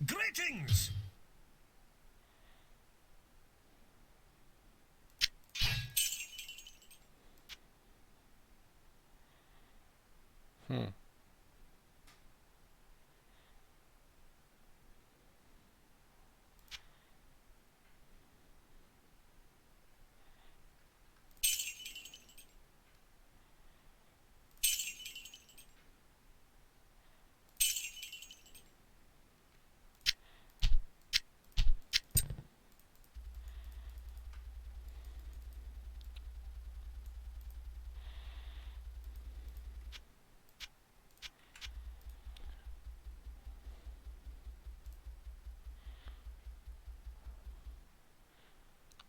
Greetings! Hmm.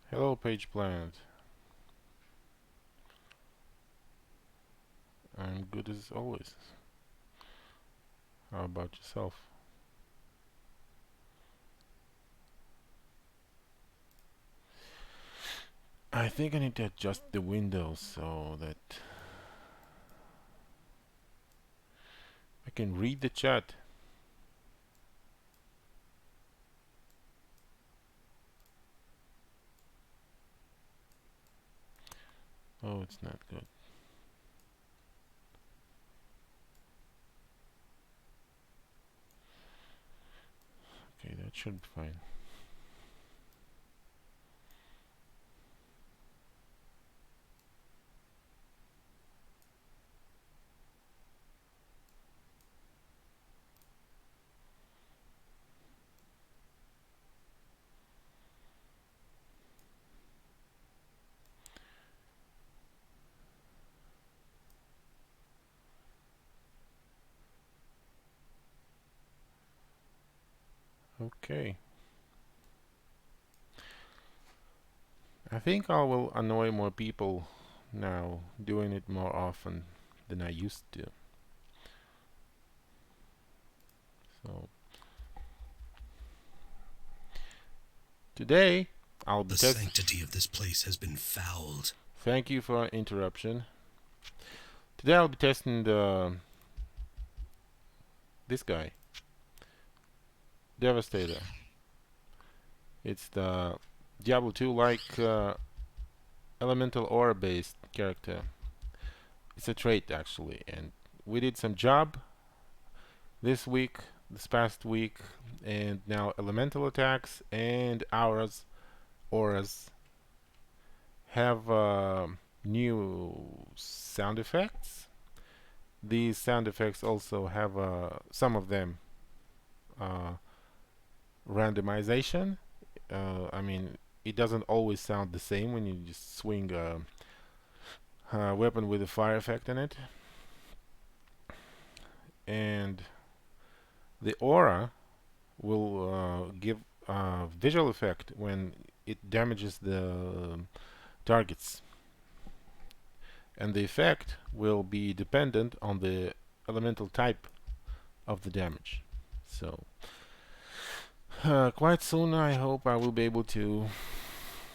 Hello, Page Plant. I'm good as always. How about yourself? I think I need to adjust the windows so that I can read the chat. Oh, it's not good. Okay, that should be fine. Okay. I think I will annoy more people now, doing it more often than I used to. So today I'll be The testing. sanctity of this place has been fouled. Thank you for interruption. Today I'll be testing this guy, Devastator. It's the Diablo 2 like elemental aura based character. It's a trait actually, and we did some job this past week, and now elemental attacks and auras have new sound effects. These sound effects also have some of them uh, randomization. I mean, it doesn't always sound the same when you just swing a weapon with a fire effect in it. And the aura will give a visual effect when it damages the targets. And the effect will be dependent on the elemental type of the damage. So, quite soon I hope I will be able to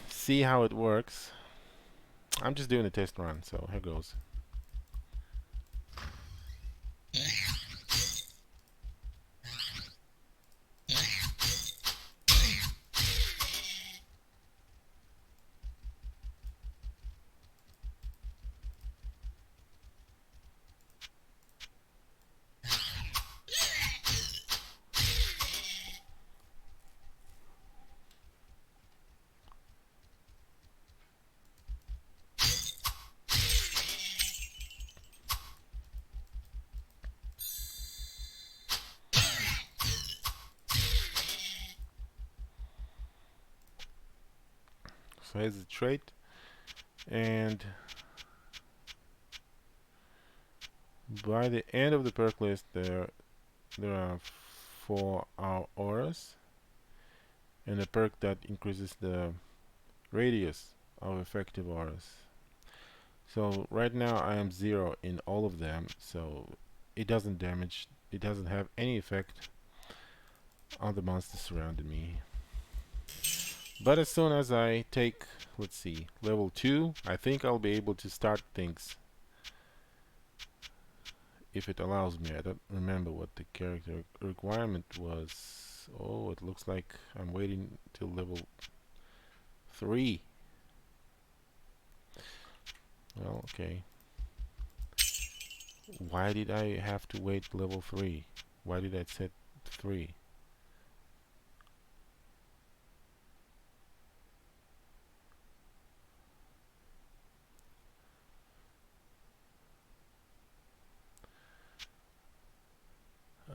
see how it works. I'm just doing a test run, so here goes. So here's the trait, and by the end of the perk list, there are 4 auras, and a perk that increases the radius of effective auras. So right now I am 0 in all of them, so it doesn't damage, it doesn't have any effect on the monsters surrounding me. But as soon as I take, let's see, level 2, I think I'll be able to start things if it allows me. I don't remember what the character requirement was. Oh, it looks like I'm waiting till level 3. Well, okay. Why did I have to wait level 3? Why did I set 3?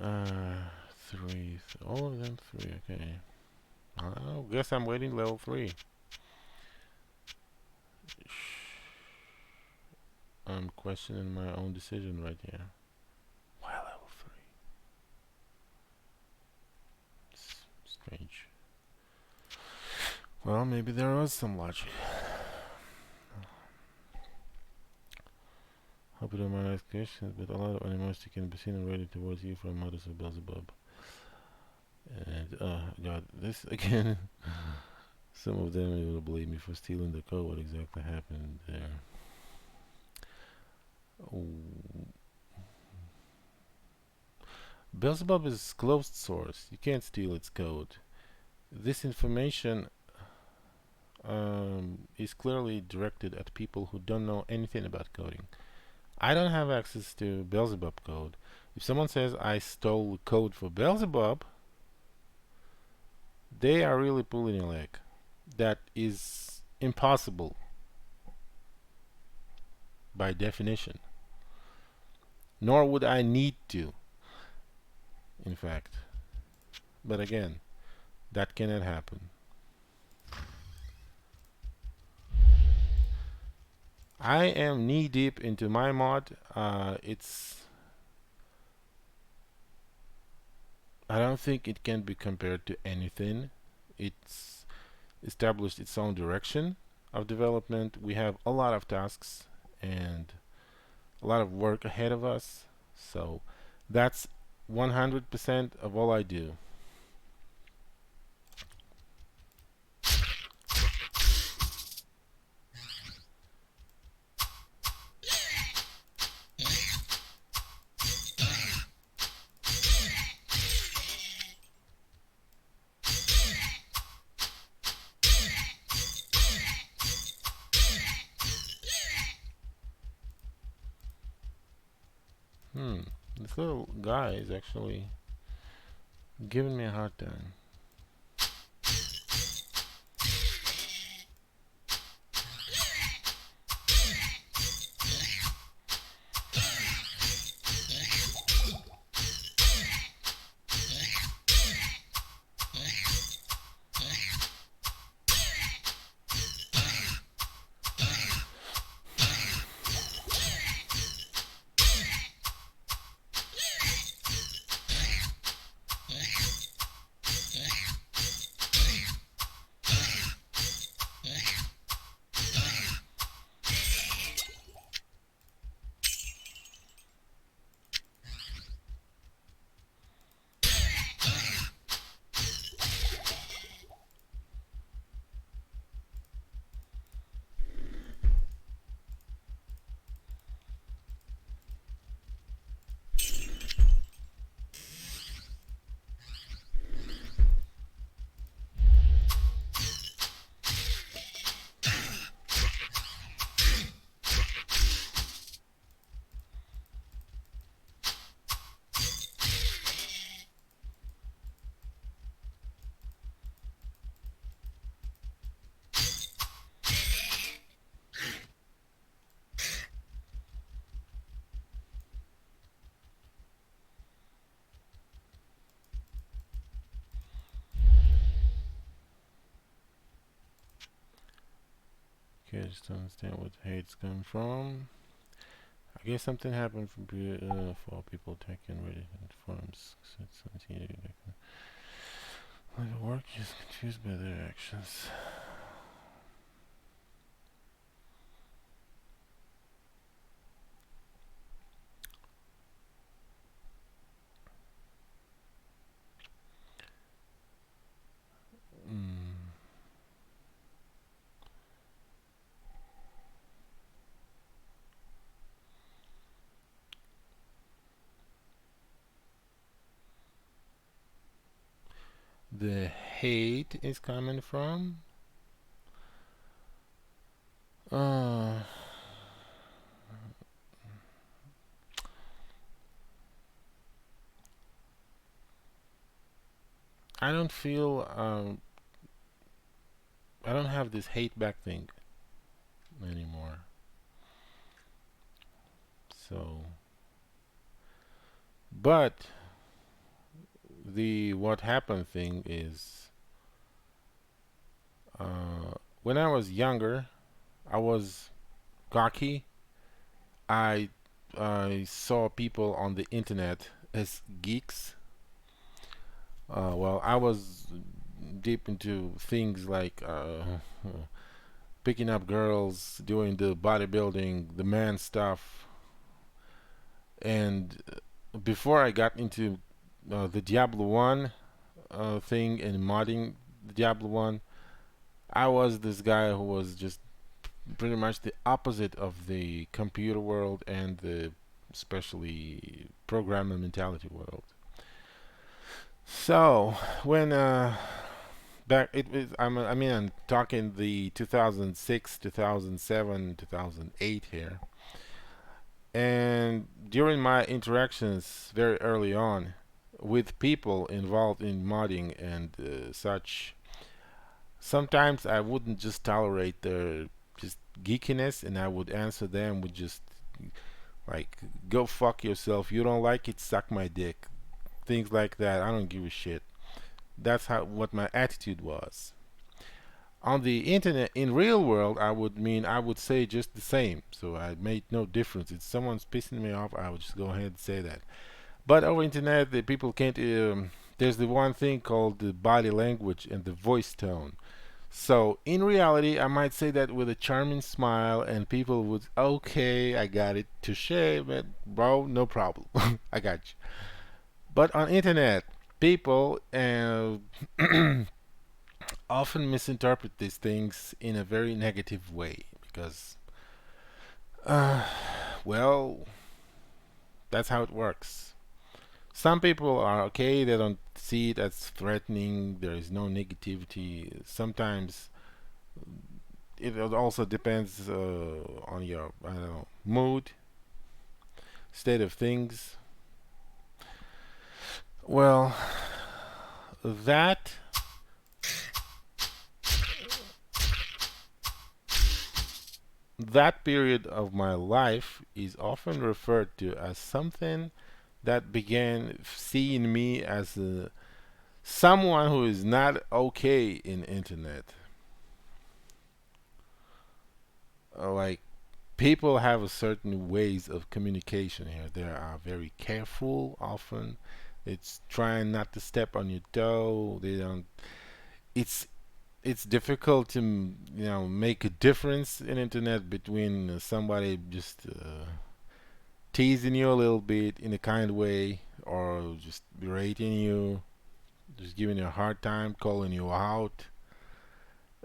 Uh, 3. All of them 3. Okay. I guess I'm waiting level 3. I'm questioning my own decision right here. Why level 3? It's strange. Well, maybe there was some logic. Hope you don't mind asking questions, but a lot of animosity can be seen already towards you from mothers of Beelzebub. And, God, this again. Some of them will blame me for stealing the code. What exactly happened there? Oh. Beelzebub is closed source. You can't steal its code. This information is clearly directed at people who don't know anything about coding. I don't have access to Beelzebub code. If someone says I stole code for Beelzebub, they are really pulling a leg. That is impossible by definition. Nor would I need to, in fact. But again, that cannot happen. I am knee deep into my mod. I don't think it can be compared to anything. It's established its own direction of development. We have a lot of tasks and a lot of work ahead of us. So that's 100% of all I do. This little guy is actually giving me a hard time. Okay, just to understand what hate's coming from. I guess something happened for people attacking Reddit forums. Like the work is confused by their actions. Mm. the hate is coming from. Uh, I don't feel I don't have this hate back thing anymore. So, but the what happened thing is when I was younger, I was cocky. I I saw people on the internet as geeks. Well, I was deep into things like picking up girls, doing the bodybuilding, the man stuff, and before I got into the Diablo 1 thing and modding the Diablo 1, I was this guy who was just pretty much the opposite of the computer world and the especially programmer mentality world. So when back it was I mean I'm talking the 2006, 2007, 2008 here. And during my interactions very early on with people involved in modding and such, sometimes I wouldn't just tolerate their just geekiness, and I would answer them with just like, "Go fuck yourself. You don't like it, suck my dick." Things like that. I don't give a shit. That's how what my attitude was. On the internet, in real world, I would say just the same. So I made no difference. If someone's pissing me off, I would just go ahead and say that. But over internet, the people can't. There's the one thing called the body language and the voice tone. So in reality, I might say that with a charming smile, and people would, okay, I got it, touche, but bro, no problem, I got you. But on internet, people often misinterpret these things in a very negative way because, uh, well, that's how it works. Some people are okay, they don't see it as threatening, there is no negativity. Sometimes it also depends on your, I don't know, mood, state of things. Well, that that period of my life is often referred to as something that began seeing me as someone who is not okay in internet. Like people have a certain ways of communication here. They are very careful often. It's trying not to step on your toe. They don't. It's it's difficult to make a difference in internet between somebody just teasing you a little bit in a kind way or just berating you, just giving you a hard time, calling you out.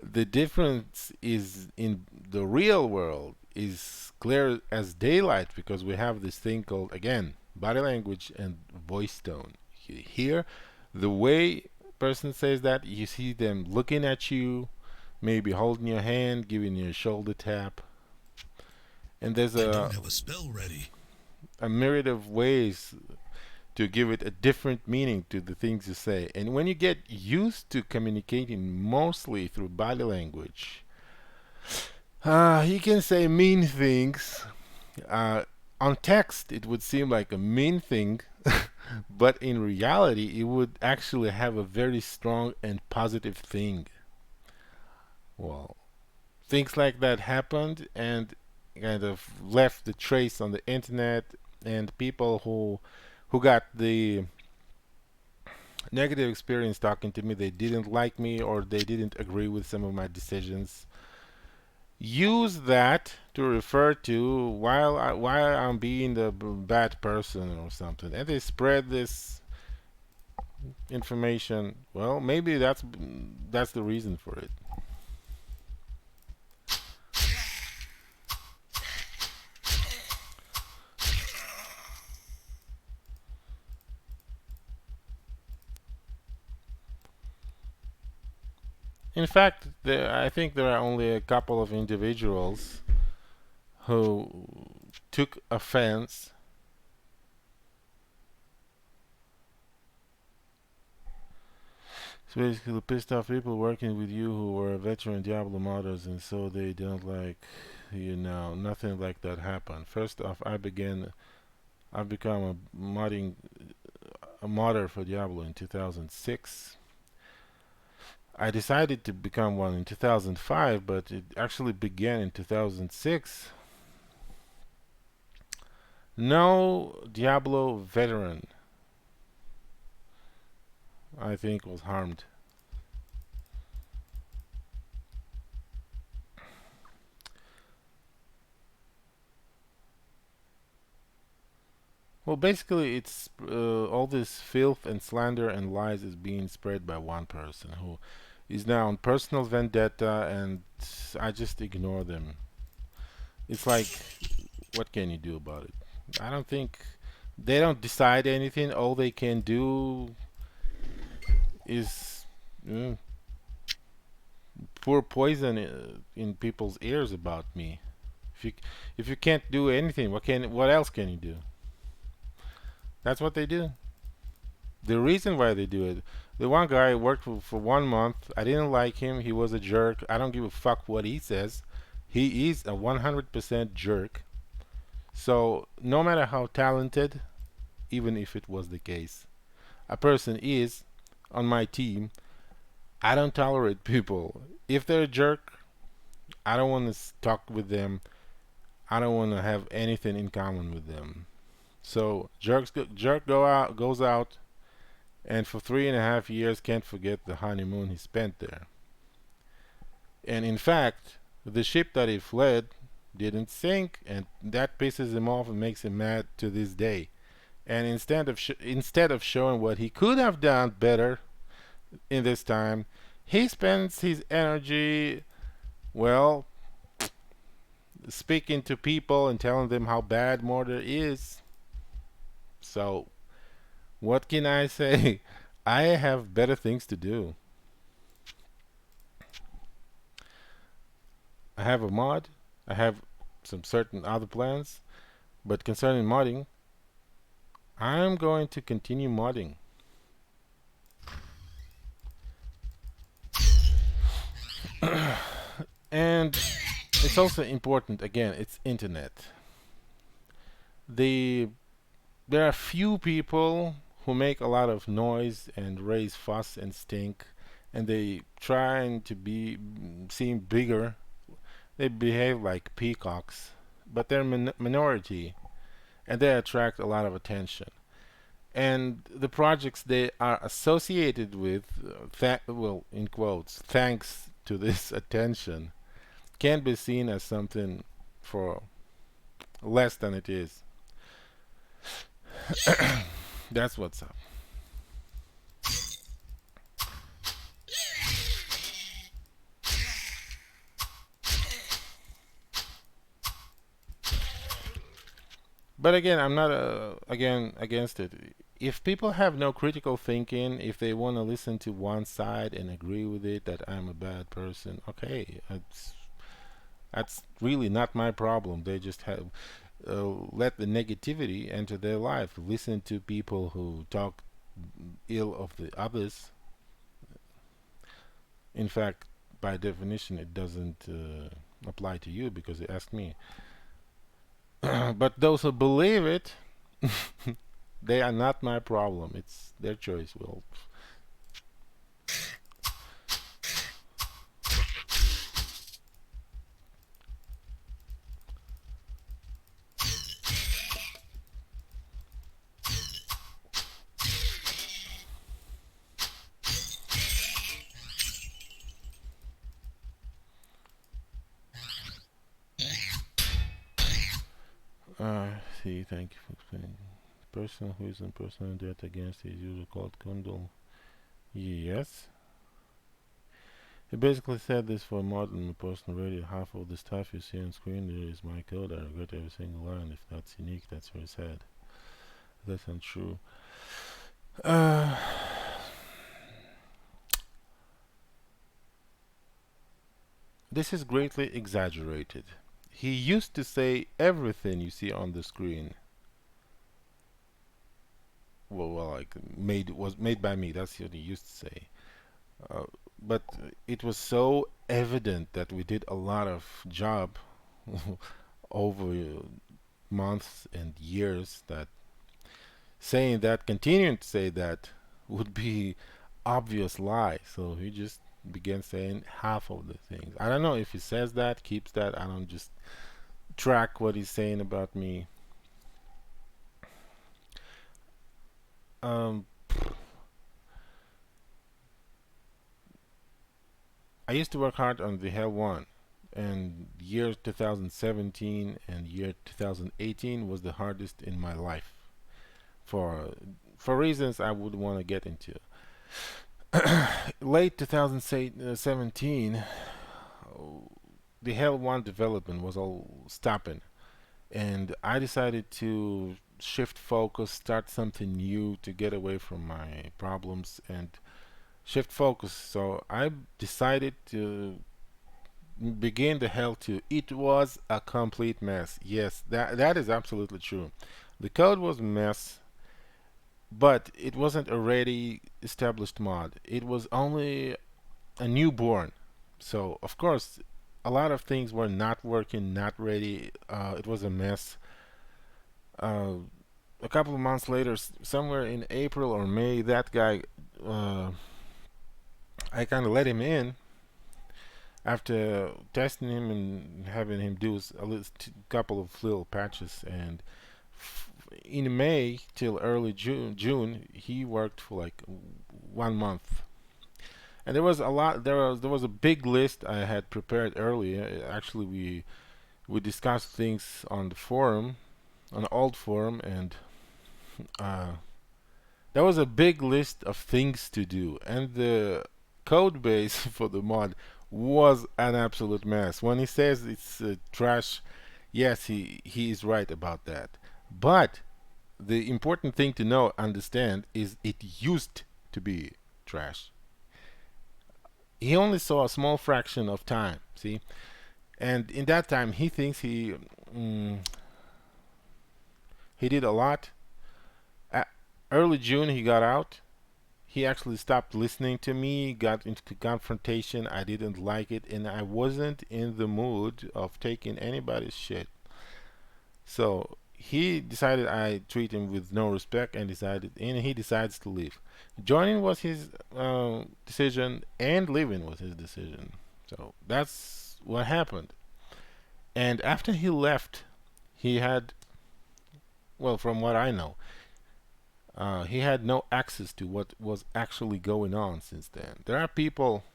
The difference is in the real world is clear as daylight because we have this thing called again body language and voice tone. Here, the way person says that, you see them looking at you, maybe holding your hand, giving you a shoulder tap, and there's I don't have a spell ready. a myriad of ways to give it a different meaning to the things you say. And when you get used to communicating mostly through body language, you can say mean things. Uh, on text, it would seem like a mean thing, but in reality, it would actually have a very strong and positive thing. Well, things like that happened and kind of left the trace on the internet, and people who got the negative experience talking to me, they didn't like me or they didn't agree with some of my decisions, use that to refer to why I'm being the bad person or something, and they spread this information. Well, maybe that's the reason for it. In fact, I think there are only a couple of individuals who took offense. So basically, pissed off people working with you who were veteran Diablo modders, and so they don't like you now. Nothing like that happened. First off, I've become a modder for Diablo in 2006. I decided to become one in 2005, but it actually began in 2006. No Diablo veteran, I think, was harmed. Well, basically, it's all this filth and slander and lies is being spread by one person who is now on personal vendetta, and I just ignore them. It's like, what can you do about it? I don't think they don't decide anything. All they can do is uh, pour poison in people's ears about me. If you if you can't do anything, what else can you do? That's what they do. The reason why they do it. The one guy worked for 1 month. I didn't like him. He was a jerk. I don't give a fuck what he says. He is a 100% jerk. So no matter how talented, even if it was the case, a person is on my team, I don't tolerate people. If they're a jerk, I don't want to talk with them. I don't want to have anything in common with them. So jerk goes out, and for 3.5 years can't forget the honeymoon he spent there. And in fact, the ship that he fled didn't sink, and that pisses him off and makes him mad to this day. And instead of showing what he could have done better in this time, he spends his energy, well, speaking to people and telling them how bad murder is. So, what can I say? I have better things to do. I have a mod, I have some certain other plans, but concerning modding, I'm going to continue modding. And it's also important, again, it's internet. The There are few people who make a lot of noise and raise fuss and stink, and they trying to be seem bigger. They behave like peacocks, but they're minority, and they attract a lot of attention. And the projects they are associated with, well, in quotes, thanks to this attention, can be seen as something for less than it is. That's what's up. But again, I'm not again against it. If people have no critical thinking, if they want to listen to one side and agree with it that I'm a bad person, okay, that's really not my problem. They just have let the negativity enter their life. Listen to people who talk ill of the others. In fact, by definition, it doesn't apply to you because they asked me. But those who believe it, they are not my problem. It's their choice. Well, see, thank you for explaining. Person who is in personal debt against his user called Kundal. Yes. He basically said this for modern personal radio. Half of the stuff you see on screen there is my code. I regret every single line. If that's unique, that's very sad. That's untrue. Uh, this is greatly exaggerated. He used to say everything you see on the screen. Well, like was made by me. That's what he used to say. Uh, but it was so evident that we did a lot of job over months and years that saying that, continuing to say that, would be obvious lie. So he just began saying half of the things. I don't know if he says that, keeps that. I don't just track what he's saying about me. Um, I used to work hard on the Hell One, and year 2017 and year 2018 was the hardest in my life for reasons I would want to get into. Late 2017, the Hell One development was all stopping, and I decided to shift focus, start something new to get away from my problems and shift focus. So I decided to begin the Hell 2. It was a complete mess. Yes, that is absolutely true. The code was a mess, but it wasn't a ready established mod. It was only a newborn. So of course, a lot of things were not working, not ready. It was a mess. Uh, a couple of months later, somewhere in April or May, that guy, uh, I kind of let him in after testing him and having him do a couple of little patches. And in May till early June, he worked for like 1 month. And there was a lot. There was a big list I had prepared earlier. Actually, we discussed things on the forum, on the old forum, and uh, there was a big list of things to do. And the code base for the mod was an absolute mess. When he says it's trash, yes, he is right about that. But the important thing to know, understand, is it used to be trash. He only saw a small fraction of time, see? And in that time, he thinks mm, he did a lot. At early June, he got out. He actually stopped listening to me, got into confrontation. I didn't like it, and I wasn't in the mood of taking anybody's shit. So he decided I treat him with no respect, and he decides to leave. Joining was his decision, and leaving was his decision. So that's what happened. And after he left, he had, well, from what I know, he had no access to what was actually going on since then. There are people,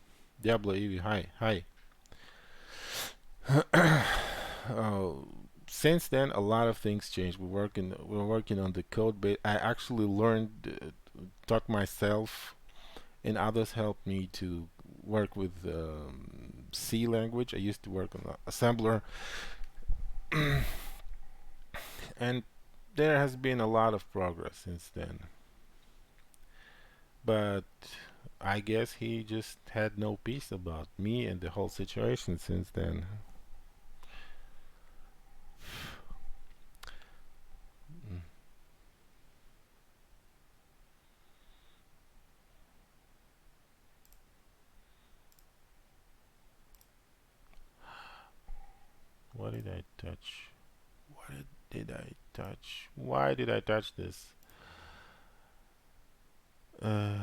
Diablo Eevee, hi. uh, since then, a lot of things changed. We're working on the code base. I actually learned, taught myself, and others helped me to work with C language. I used to work on assembler, and there has been a lot of progress since then. But I guess he just had no peace about me and the whole situation since then. Mm. What did I touch? What did I touch? Why did I touch this? Uh,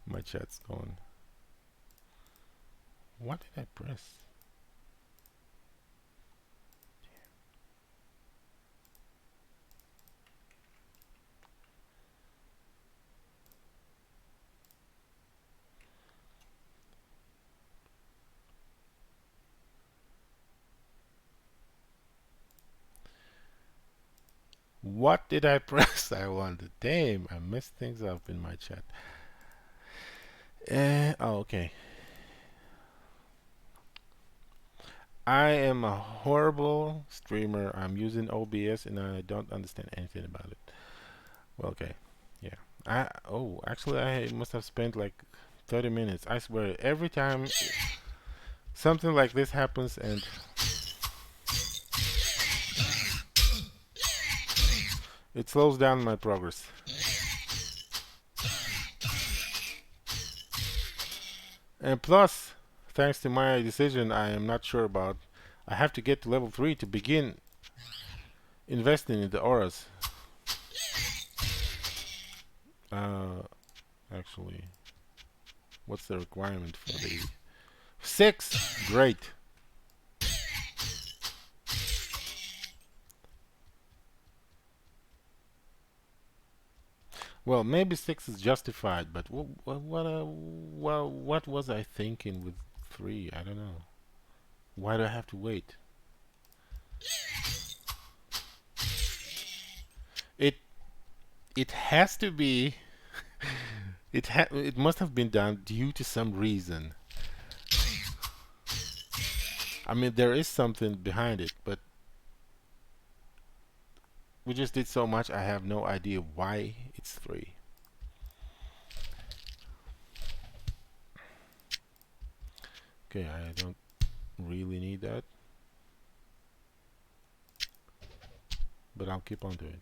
my chat's gone. What did I press? What did I press? I wonder. Damn, I messed things up in my chat. Oh, okay. I am a horrible streamer. I'm using OBS and I don't understand anything about it. Well, okay. Yeah. Actually I must have spent like 30 minutes. I swear every time something like this happens and it slows down my progress. And plus, thanks to my decision I am not sure about, I have to get to level 3 to begin investing in the auras. Uh, Actually, what's the requirement for the 6? Great. Well, maybe 6 is justified, but what was I thinking with 3? I don't know. Why do I have to wait? It it has to be. It must have been done due to some reason. I mean, there is something behind it, but we just did so much. I have no idea why it's 3. Okay, I don't really need that, but I'll keep on doing it.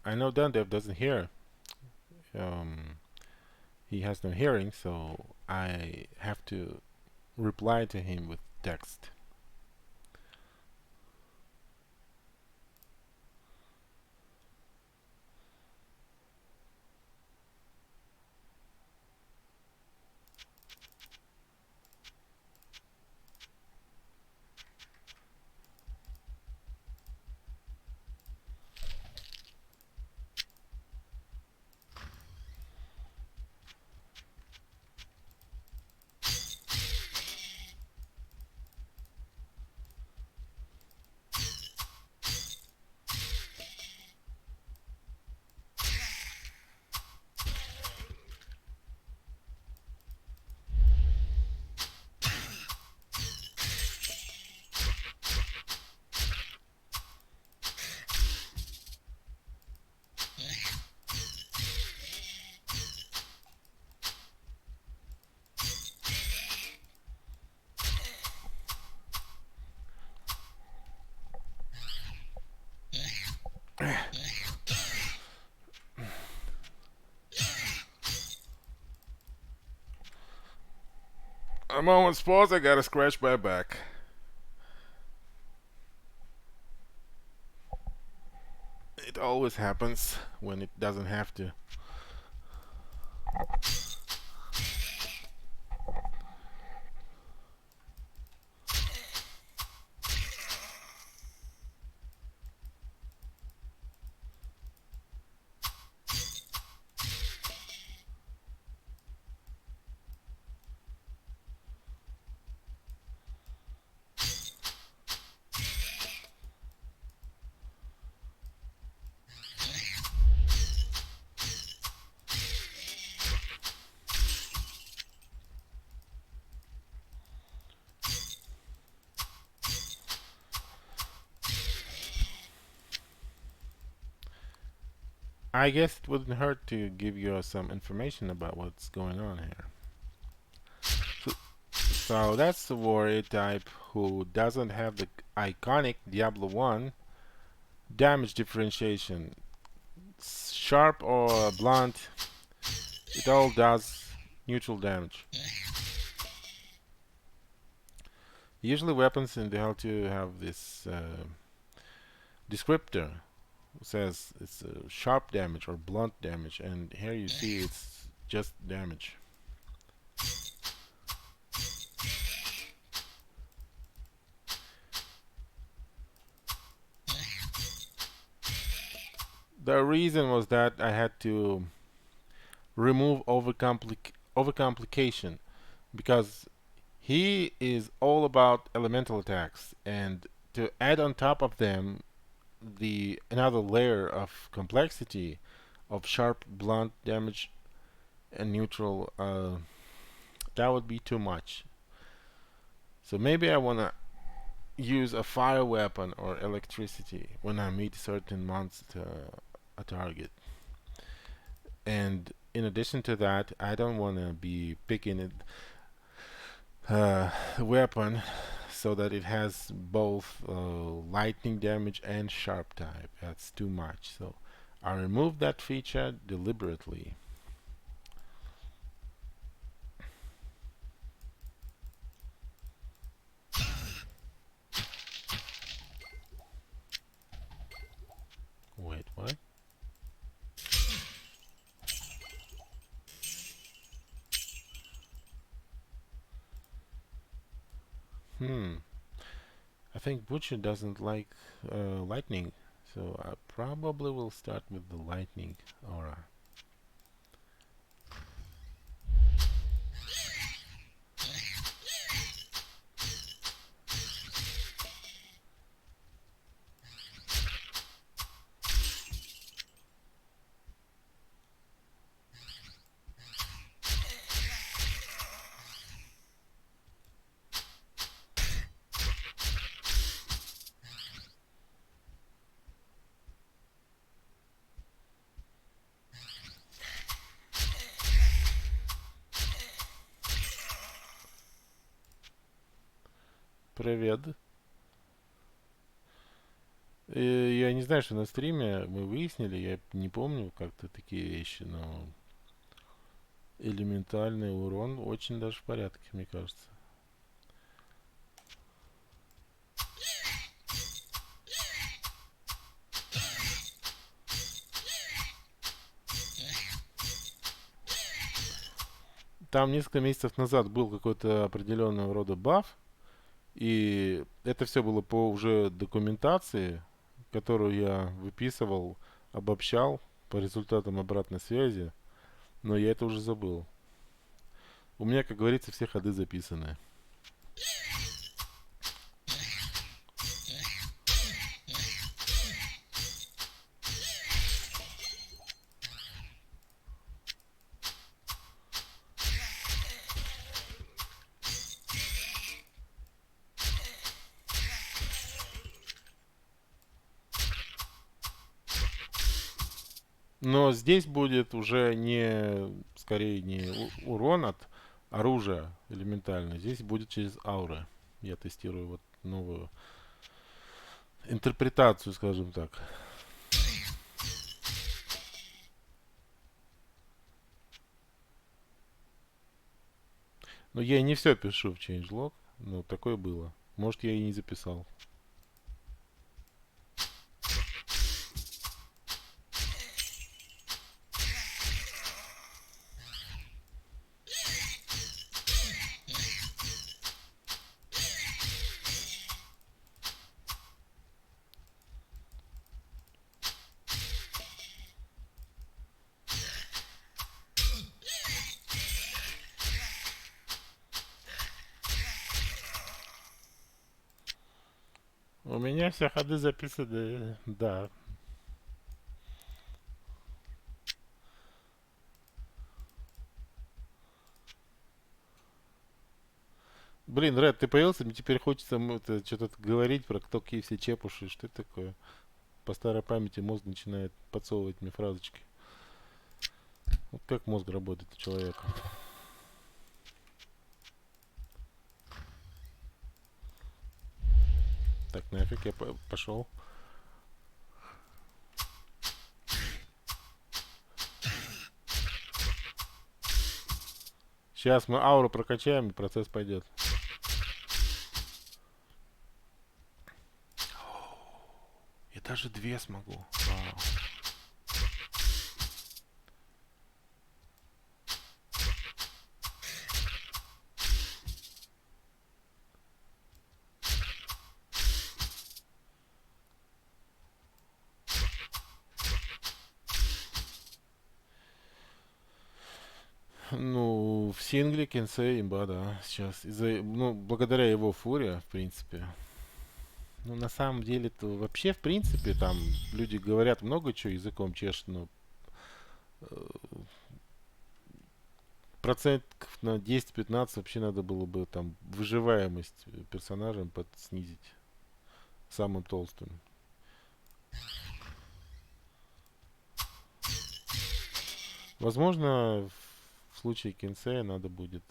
I know Dundev doesn't hear. Um, he has no hearing, so I have to reply to him with text. A moment's pause, I gotta scratch my back. It always happens when it doesn't have to. I guess it wouldn't hurt to give you some information about what's going on here. So that's the warrior type who doesn't have the iconic Diablo 1 damage differentiation. Sharp or blunt, it all does neutral damage. Usually weapons in the L2 have this descriptor. It says it's sharp damage or blunt damage, and here you see it's just damage. The reason was that I had to remove overcomplication because he is all about elemental attacks, and to add on top of them the another layer of complexity of sharp, blunt damage and neutral, that would be too much. So maybe I wanna use a fire weapon or electricity when I meet certain monster a target. And in addition to that, I don't wanna be picking it weapon so that it has both lightning damage and sharp type. That's too much. So I removed that feature deliberately. Wait, what? Hmm. I think Butcher doesn't like lightning, so I probably will start with the lightning aura. Привет. Я не знаю, что на стриме мы выяснили, я не помню как-то такие вещи, но элементальный урон очень даже в порядке, мне кажется. Там несколько месяцев назад был какой-то определенного рода баф, и это все было по уже документации, которую я выписывал, обобщал по результатам обратной связи, но я это уже забыл. У меня, как говорится, все ходы записаны. Но здесь будет уже не, скорее не урон от оружия элементально. Здесь будет через ауры. Я тестирую вот новую интерпретацию, скажем так. Но я не все пишу в changelog, но такое было. Может, я и не записал. У меня все ходы записаны, да. Блин, Ред, ты появился, мне теперь хочется что-то говорить про кто какие все чепуши. Что это такое? По старой памяти мозг начинает подсовывать мне фразочки. Вот как мозг работает у человека. Так, нафиг, я пошел. Сейчас мы ауру прокачаем, и процесс пойдет. Я даже две смогу. Вау. Ну, в сингле Кенсей имба, да, сейчас. Благодаря его фуре, в принципе. Ну, на самом деле-то вообще, в принципе, там люди говорят много чего, языком чешут, но процентов на 10-15 вообще надо было бы там выживаемость персонажам снизить самым толстым. Возможно, в случае Кинсея надо будет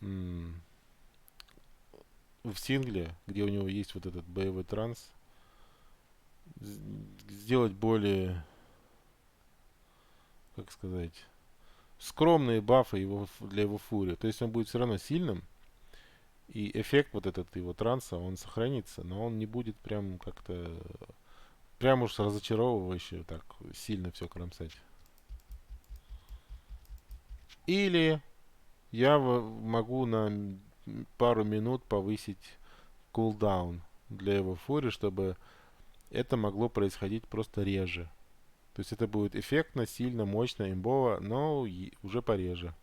в сингле, где у него есть вот этот боевой транс, сделать более, как сказать, скромные бафы для его фури. То есть он будет все равно сильным, и эффект вот этот его транса, он сохранится, но он не будет прям как-то, прям уж разочаровывающе так сильно все кромсать. Или я могу на пару минут повысить кулдаун для его фури, чтобы это могло происходить просто реже. То есть это будет эффектно, сильно, мощно, имбово, но уже пореже.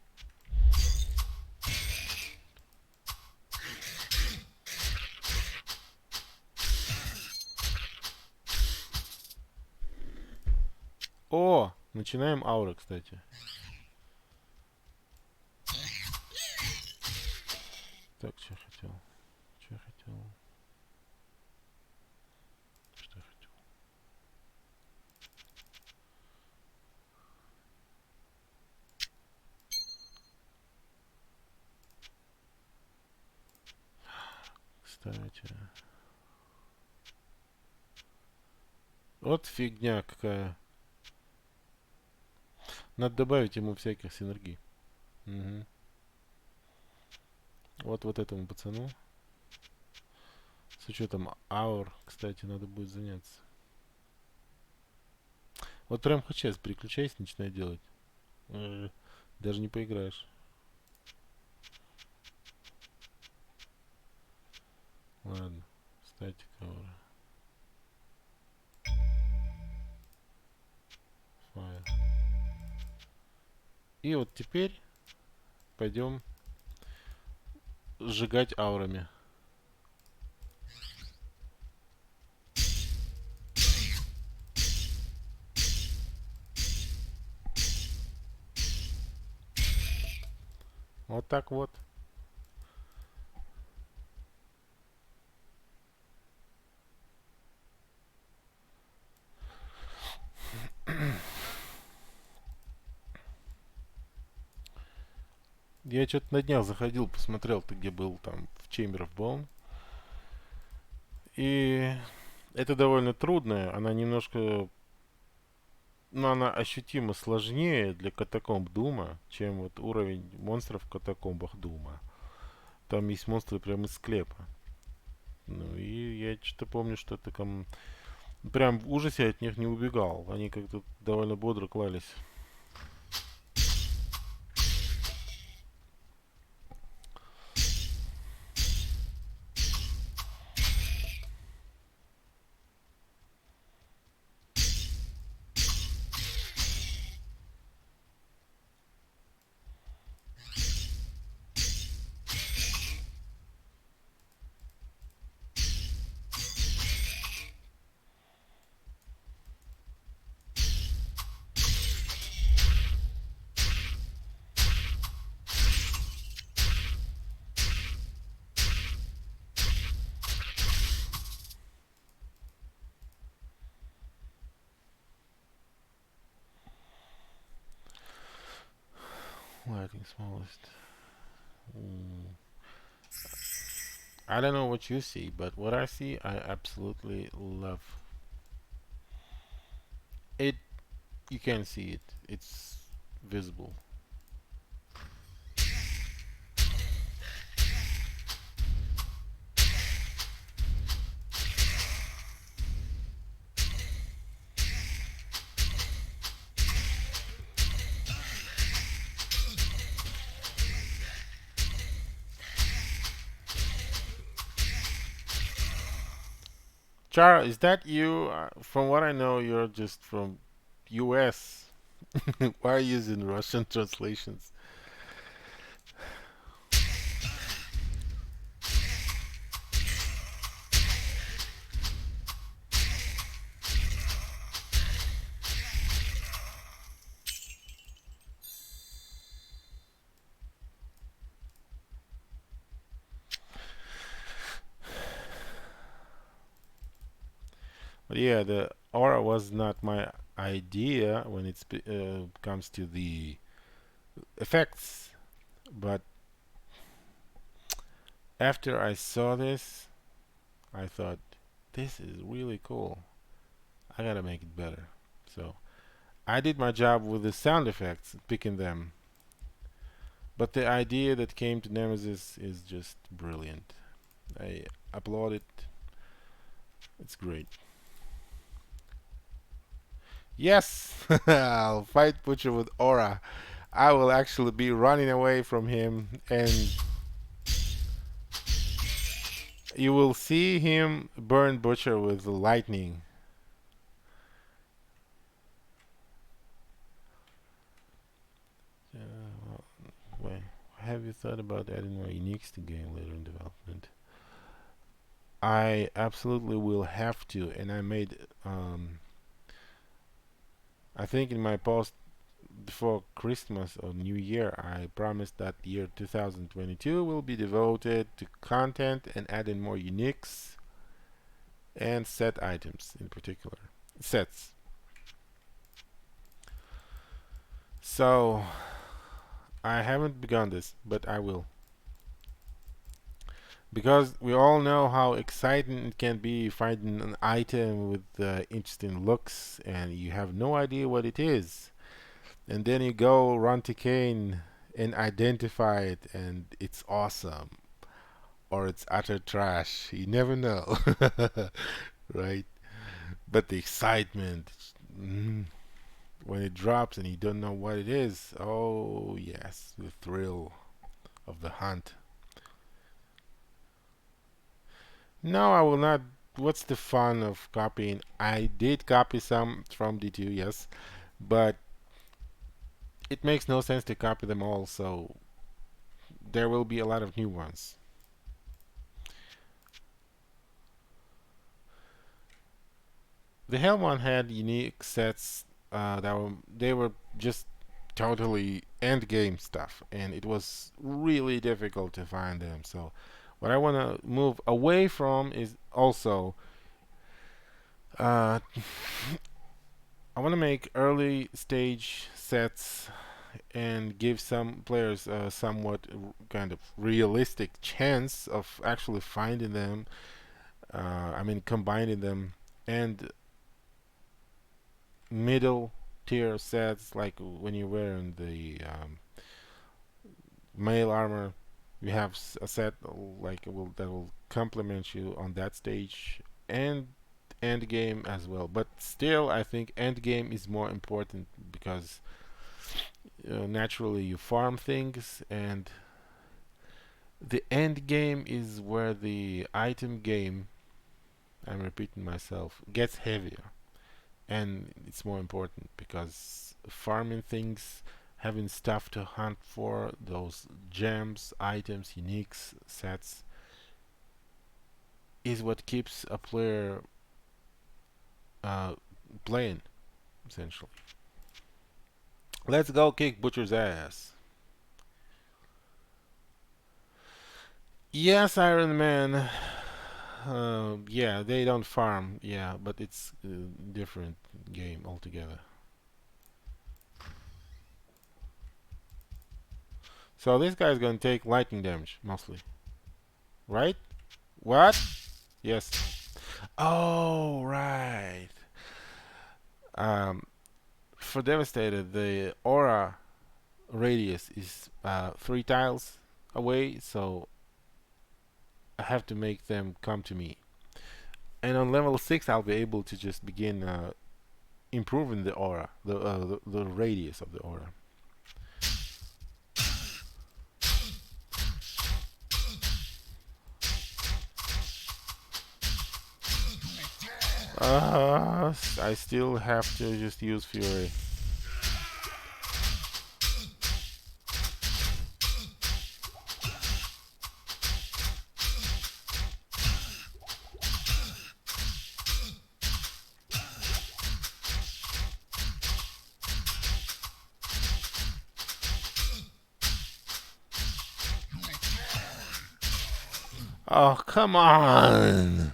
О! Начинаем ауры, кстати. Так, что я хотел? Что я хотел? Что я хотел? Кстати. Вот фигня какая. Надо добавить ему всяких синергий. Угу. Вот этому пацану. С учетом аур, кстати, надо будет заняться. Вот прям хоть сейчас переключайся, начинай делать. Даже не поиграешь. Ладно. Статик аура. Файл. И вот теперь пойдем сжигать аурами. Вот так вот. Я что-то на днях заходил, посмотрел, ты где был, там, в Chamber of Bone. И это довольно трудная, она немножко, ну, она ощутимо сложнее для катакомб Дума, чем вот уровень монстров в катакомбах Дума. Там есть монстры прямо из склепа. Ну, и я что-то помню, что это прям в ужасе от них не убегал. Они как-то довольно бодро клались. Lighting smallest. I don't know what you see, but what I see, I absolutely love. It, you can see it. It's visible. Char, is that you? From what I know, you're just from US. Why are you using Russian translations? But yeah, the aura was not my idea when it comes to the effects. But after I saw this, I thought, this is really cool. I gotta make it better. So I did my job with the sound effects, picking them. But the idea that came to Nemesis is just brilliant. I applaud it. It's great. Yes! I'll fight Butcher with Aura. I will actually be running away from him, and you will see him burn Butcher with lightning. Well, wait, have you thought about adding more uniques to game later in development? I absolutely will have to, and I made, I think in my post before Christmas or New Year, I promised that the year 2022 will be devoted to content and adding more uniques and set items in particular. Sets. So, I haven't begun this, but I will. Because we all know how exciting it can be finding an item with interesting looks and you have no idea what it is. And then you go run to Kane and identify it and it's awesome. Or it's utter trash. You never know. Right? But the excitement, mm, when it drops and you don't know what it is, oh yes, the thrill of the hunt. No, I will not. What's the fun of copying? I did copy some from D2, yes, but it makes no sense to copy them all, so there will be a lot of new ones. The Helm one had unique sets that they were just totally end game stuff, and it was really difficult to find them. So, what I want to move away from is also uh, I want to make early stage sets and give some players a somewhat kind of realistic chance of actually finding them. I mean, combining them and middle tier sets like when you're wearing the mail armor. You have a set like that will complement you on that stage and end game as well. But still, I think end game is more important because naturally you farm things and the end game is where the item game, I'm repeating myself, gets heavier and it's more important because farming things, having stuff to hunt for, those gems, items, uniques, sets, is what keeps a player uh, playing essentially. Let's go kick Butcher's ass. Yes, Iron Man. Yeah, they don't farm. Yeah, but it's a different game altogether. So this guy's gonna take lightning damage mostly, right? What? Yes. Oh, right. Um, for Devastated, the aura radius is 3 tiles away, so I have to make them come to me. And on level 6, I'll be able to just begin improving the aura, the radius of the aura. I still have to just use Fury. Oh, come on!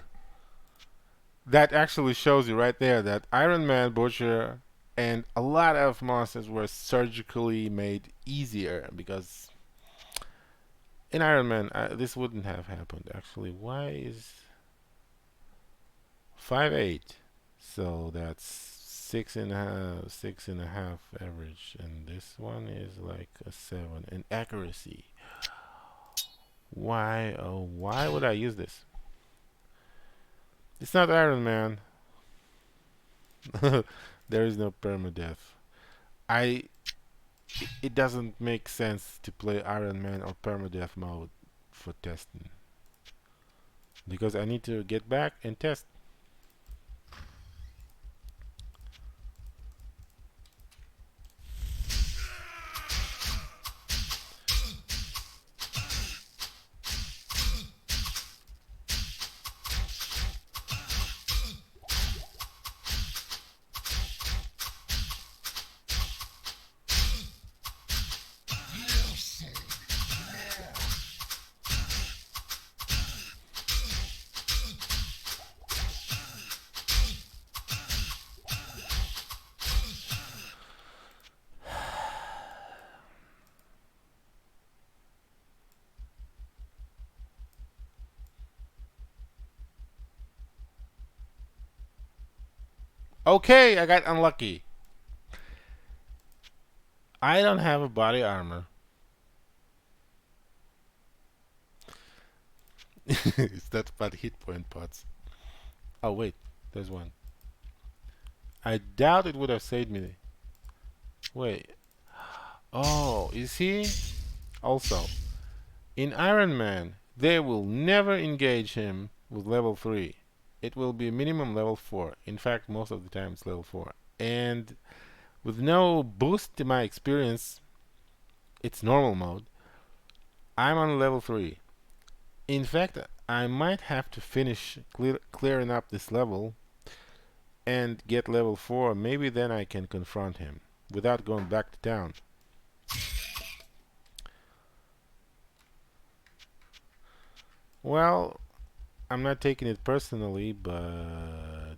that actually shows you right there that Iron Man, Butcher, and a lot of monsters were surgically made easier because in Iron Man this wouldn't have happened actually. Why is 5.8? So that's 6.5 average, and this one is like a 7. And accuracy. Why? Oh, why would I use this? It's not Iron Man. There is no permadeath. I. It doesn't make sense to play Iron Man or permadeath mode for testing because I need to get back and test. Okay, I got unlucky. I don't have a body armor. Is that about hit point pots? Oh wait, there's one. I doubt it would have saved me. Wait. Oh, you see? Also, in Iron Man, they will never engage him with level 3. It will be minimum level 4. In fact, most of the time it's level 4. And with no boost to my experience, it's normal mode. I'm on level 3. In fact, I might have to finish clearing up this level and get level 4. Maybe then I can confront him without going back to town. Well, I'm not taking it personally, but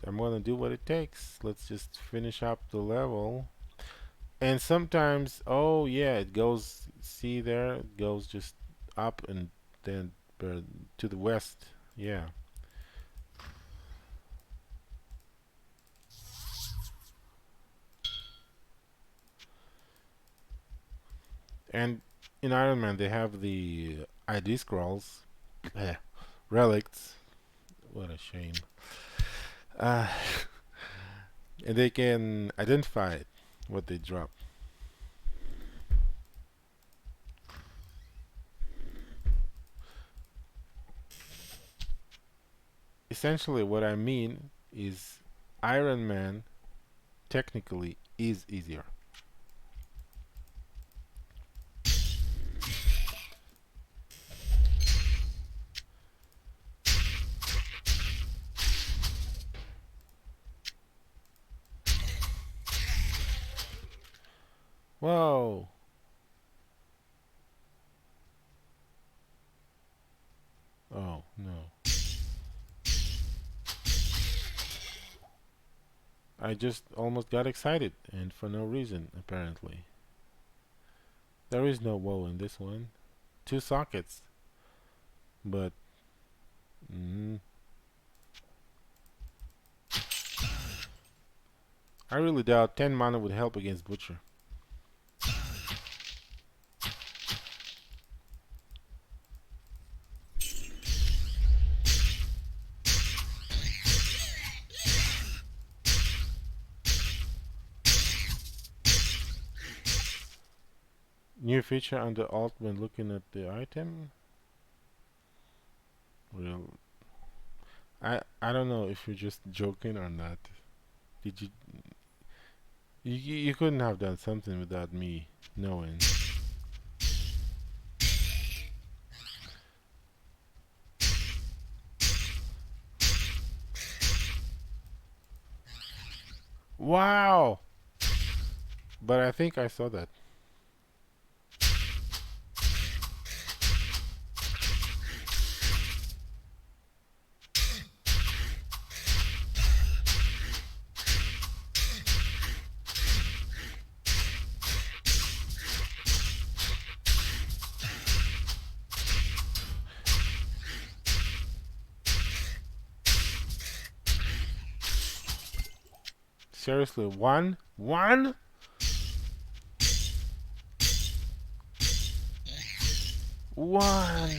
I'm gonna do what it takes. Let's just finish up the level. And sometimes, oh yeah, it goes, see there, it goes just up and then to the west. Yeah. And in Iron Man, they have the ID scrolls, relics. What a shame. Uh, and they can identify what they drop. Essentially, what I mean is Iron Man technically is easier. Whoa. Oh, no. I just almost got excited, and for no reason, apparently. There is no whoa in this one. 2 sockets. But, I really doubt 10 mana would help against Butcher. New feature under alt when looking at the item. Real. I don't know if you're just joking or not. Did you couldn't have done something without me knowing. Wow! But I think I saw that. Seriously, one? One? One.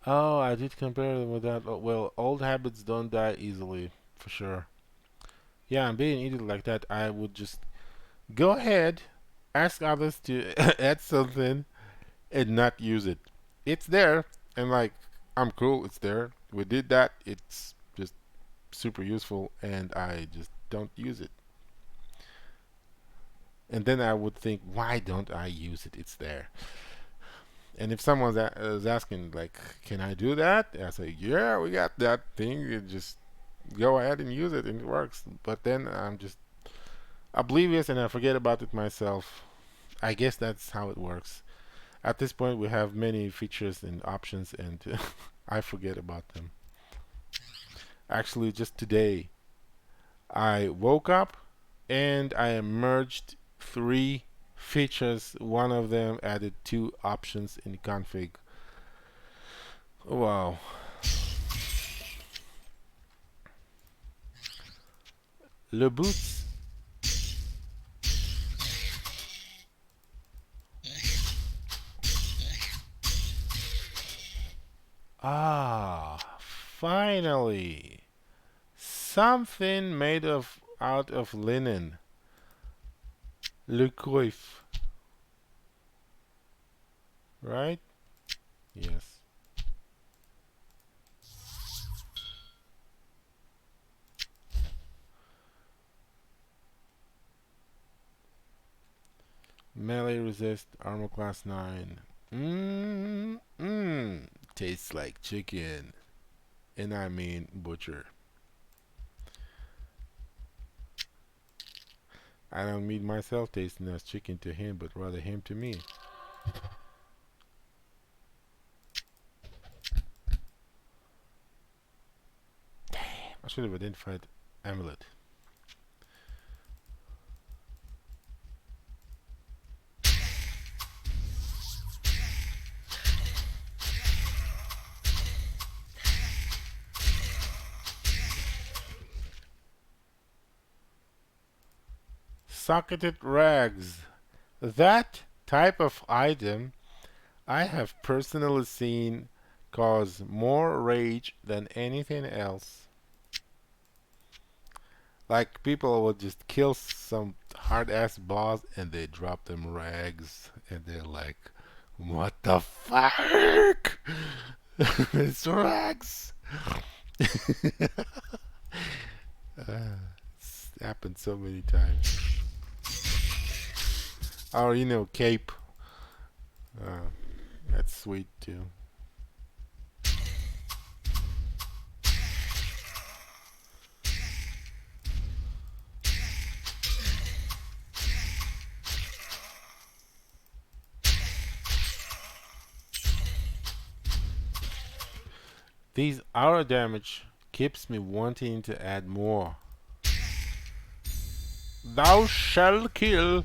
Oh, I did compare them with that. Oh, well, old habits don't die easily, for sure. Yeah, I'm being idiot like that. I would just go ahead, ask others to add something, and not use it. It's there, and like, I'm cool, it's there. We did that, it's just super useful, and I just don't use it. And then I would think, why don't I use it? It's there. And if someone is asking, like, can I do that? I say, yeah, we got that thing. You just go ahead and use it, and it works. But then I'm just oblivious and I forget about it myself. I guess that's how it works. At this point, we have many features and options, and I forget about them. Actually, just today, I woke up and I merged three features. One of them added two options in config. Wow. Le Boots. Ah, finally. Something made of out of linen. Le Coif. Right? Yes. Melee resist, armor class 9. Tastes like chicken. And I mean butcher. I don't mean myself tasting as chicken to him, but rather him to me. I should have identified amulet. Socketed rags. That type of item I have personally seen cause more rage than anything else. Like people will just kill some hard ass boss and they drop them rags and they're like, what the fuck? It's rags. It's happened so many times. Or cape. Uh, that's sweet too. These aura damage keeps me wanting to add more. Thou shall kill.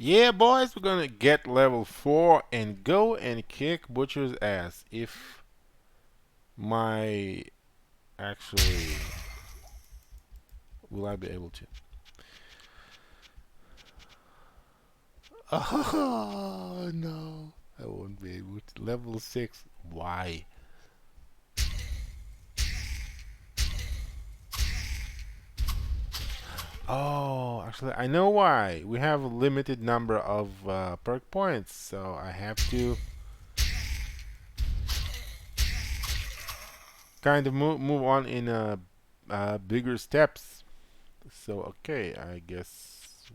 Yeah, boys, we're gonna get level 4 and go and kick Butcher's ass. If my actually will I be able to? Oh no, I won't be able to. Level 6. Why? Oh, actually, I know why. We have a limited number of perk points, so I have to kind of move on in bigger steps. So okay, I guess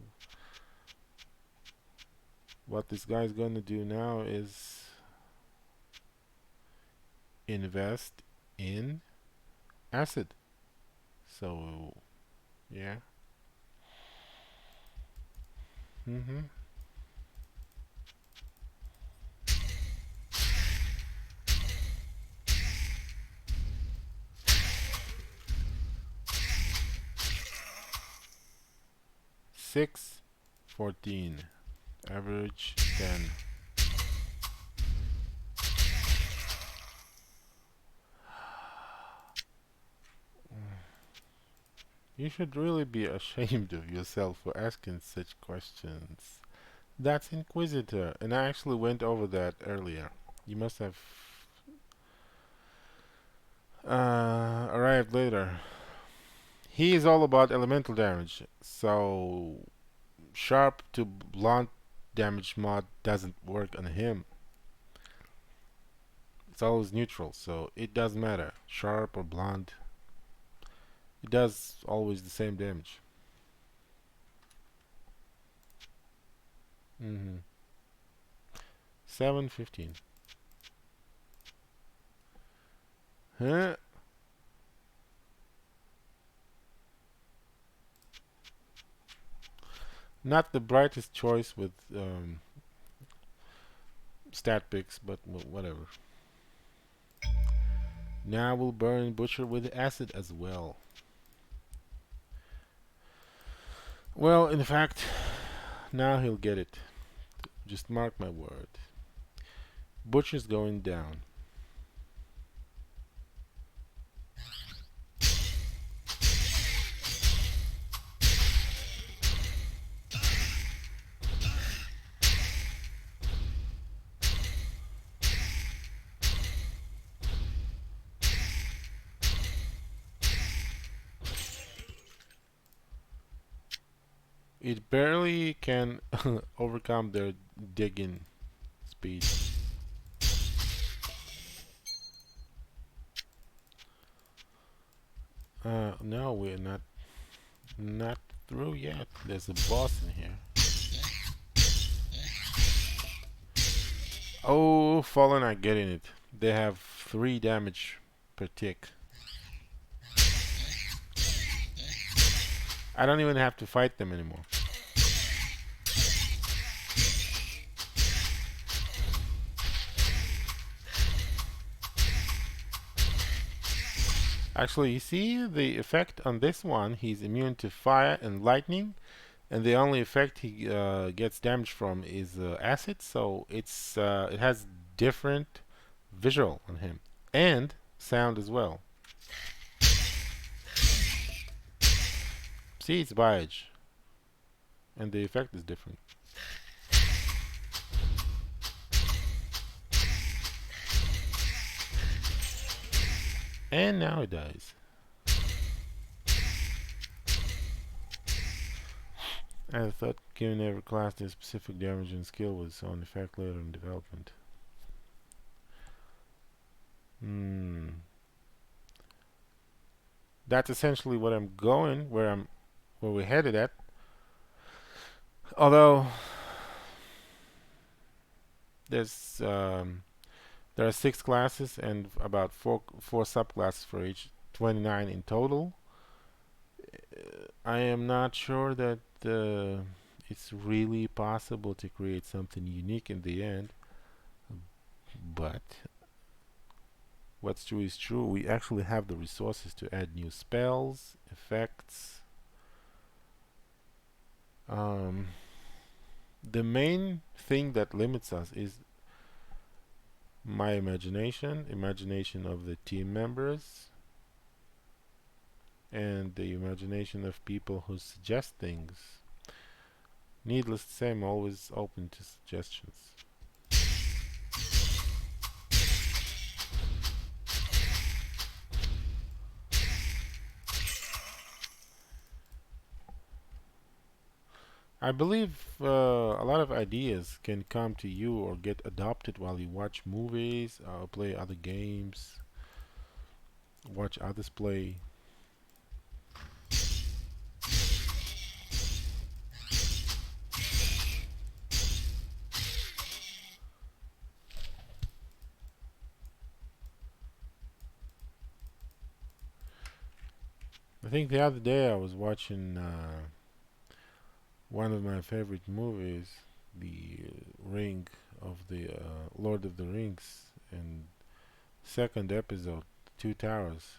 what this guy's gonna do now is invest in acid. So yeah. Mm-hmm. Six, 14. Average 10. You should really be ashamed of yourself for asking such questions. That's Inquisitor, and I actually went over that earlier. You must have arrived later. He is all about elemental damage, so sharp to blunt damage mod doesn't work on him. It's always neutral, so it doesn't matter. Sharp or blunt, it does always the same damage. Mm-hmm. 715. Huh? Not the brightest choice with stat picks, but whatever. Now we'll burn Butcher with acid as well. Well, in fact, now he'll get it. Just mark my word. Butcher's going down. It barely can overcome their digging speed. No, we're not through yet. There's a boss in here. Oh, Fallen are getting it. They have 3 damage per tick. I don't even have to fight them anymore. Actually, you see the effect on this one, he's immune to fire and lightning, and the only effect he gets damage from is acid, so it has different visual on him and sound as well. See, it's by edge, and the effect is different. And now it dies. I thought giving every class their specific damage and skill was on effect later in development. That's essentially what I'm going, where we're headed at. Although there's there are 6 classes and about four subclasses for each, 29 in total. I am not sure that it's really possible to create something unique in the end, but what's true is true. We actually have the resources to add new spells, effects. The main thing that limits us is my imagination of the team members, and the imagination of people who suggest things. Needless to say, I'm always open to suggestions. I believe a lot of ideas can come to you or get adopted while you watch movies, play other games, watch others play. I think the other day I was watching one of my favorite movies, the Ring of the Lord of the Rings, and second episode, Two Towers.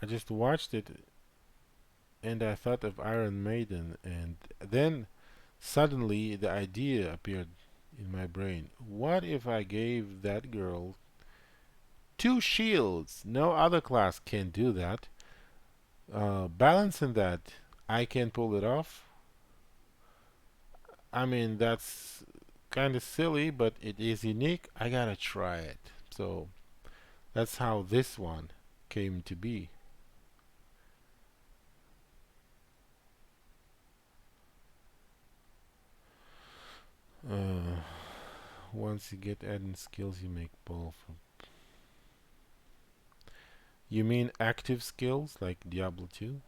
I just watched it and I thought of Iron Maiden, and then suddenly the idea appeared in my brain. What if I gave that girl two shields? No other class can do that. Balancing that, I can pull it off. I mean, that's kind of silly, but it is unique. I gotta try it. So that's how this one came to be. Uh, Once you get adding skills, you make ball from. You mean active skills like Diablo 2?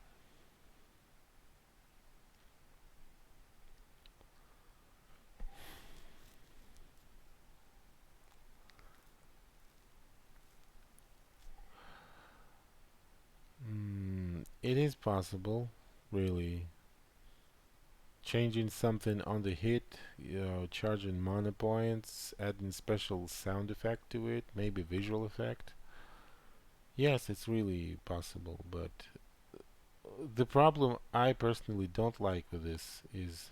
It is possible, really. Changing something on the hit, charging mana points, adding special sound effect to it, maybe visual effect. Yes, it's really possible, but the problem I personally don't like with this is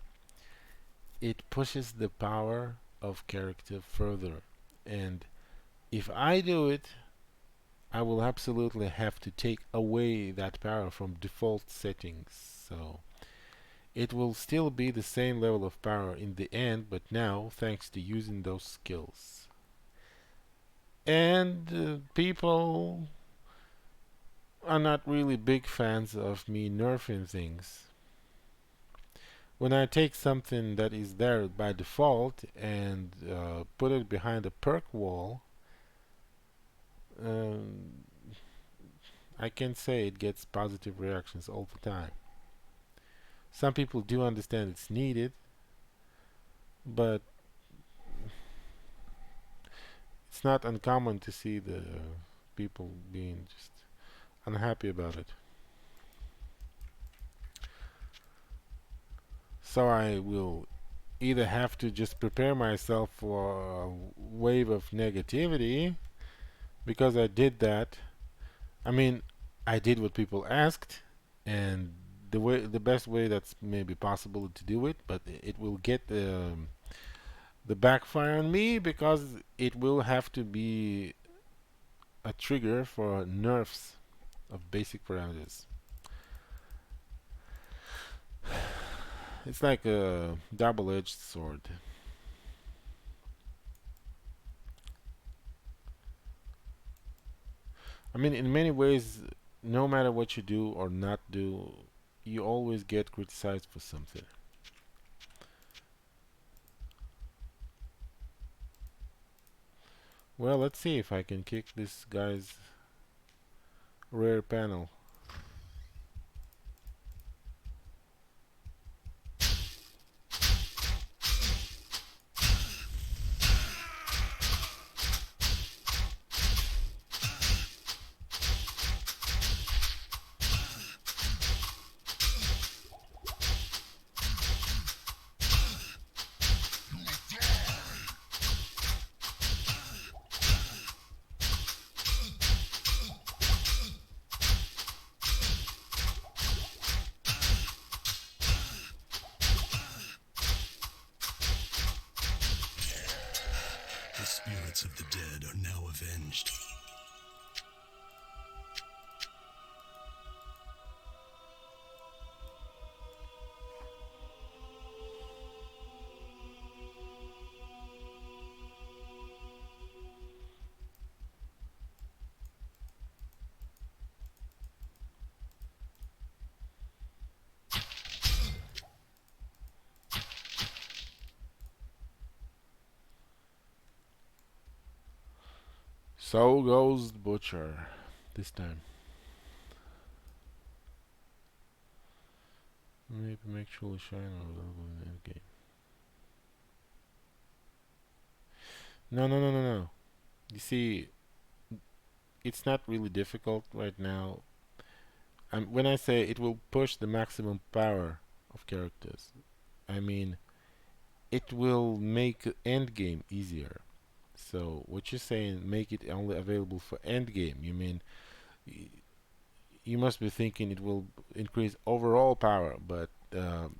it pushes the power of character further. And if I do it, I will absolutely have to take away that power from default settings. So it will still be the same level of power in the end, but now thanks to using those skills. And people are not really big fans of me nerfing things. When I take something that is there by default and put it behind a perk wall, um, I can say it gets positive reactions all the time. Some people do understand it's needed, but it's not uncommon to see the people being just unhappy about it. So I will either have to just prepare myself for a wave of negativity because I did that. I mean, I did what people asked, and the best way that's maybe possible to do it, but it will get the backfire on me because it will have to be a trigger for nerfs of basic parameters. It's like a double-edged sword. I mean, in many ways, no matter what you do or not do, you always get criticized for something. Well, let's see if I can kick this guy's rear panel. The spirits of the dead are now avenged. So goes the butcher. This time. Maybe make sure shine or okay. No, no, no, no, no. You see, it's not really difficult right now. When I say it will push the maximum power of characters. I mean, it will make end game easier. So what you're saying, make it only available for end game. You mean you must be thinking it will increase overall power, but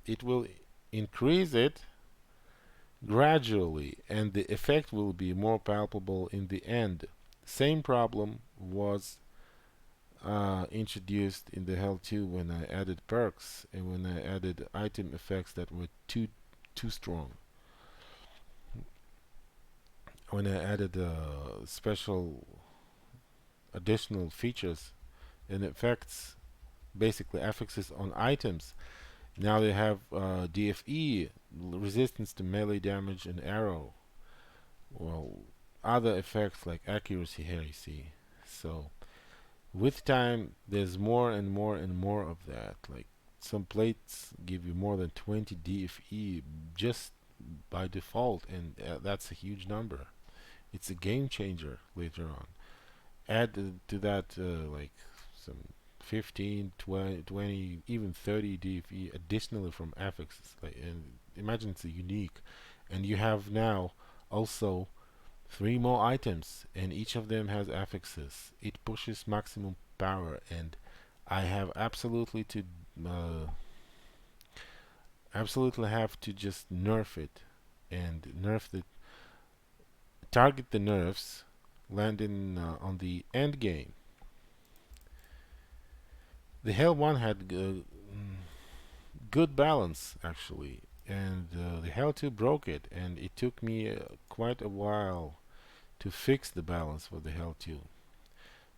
it will increase it gradually, and the effect will be more palpable in the end. Same problem was introduced in the Hell 2 when I added perks and when I added item effects that were too strong. When I added special additional features and effects, basically affixes on items. Now they have DFE, resistance to melee damage and arrow. Well, other effects like accuracy here you see. So with time, there's more and more and more of that. Like some plates give you more than 20 DFE just by default, and that's a huge number. It's a game changer later on. Add to that like some 15, 20, even 30 DFE additionally from affixes. Like, and imagine it's a unique, and you have now also 3 more items, and each of them has affixes. It pushes maximum power, and I have uh, absolutely have to just nerf it, and nerf the target the nerfs, landing on the end game. The Hell One had good balance actually, and the Hell 2 broke it, and it took me quite a while to fix the balance for the Hell 2.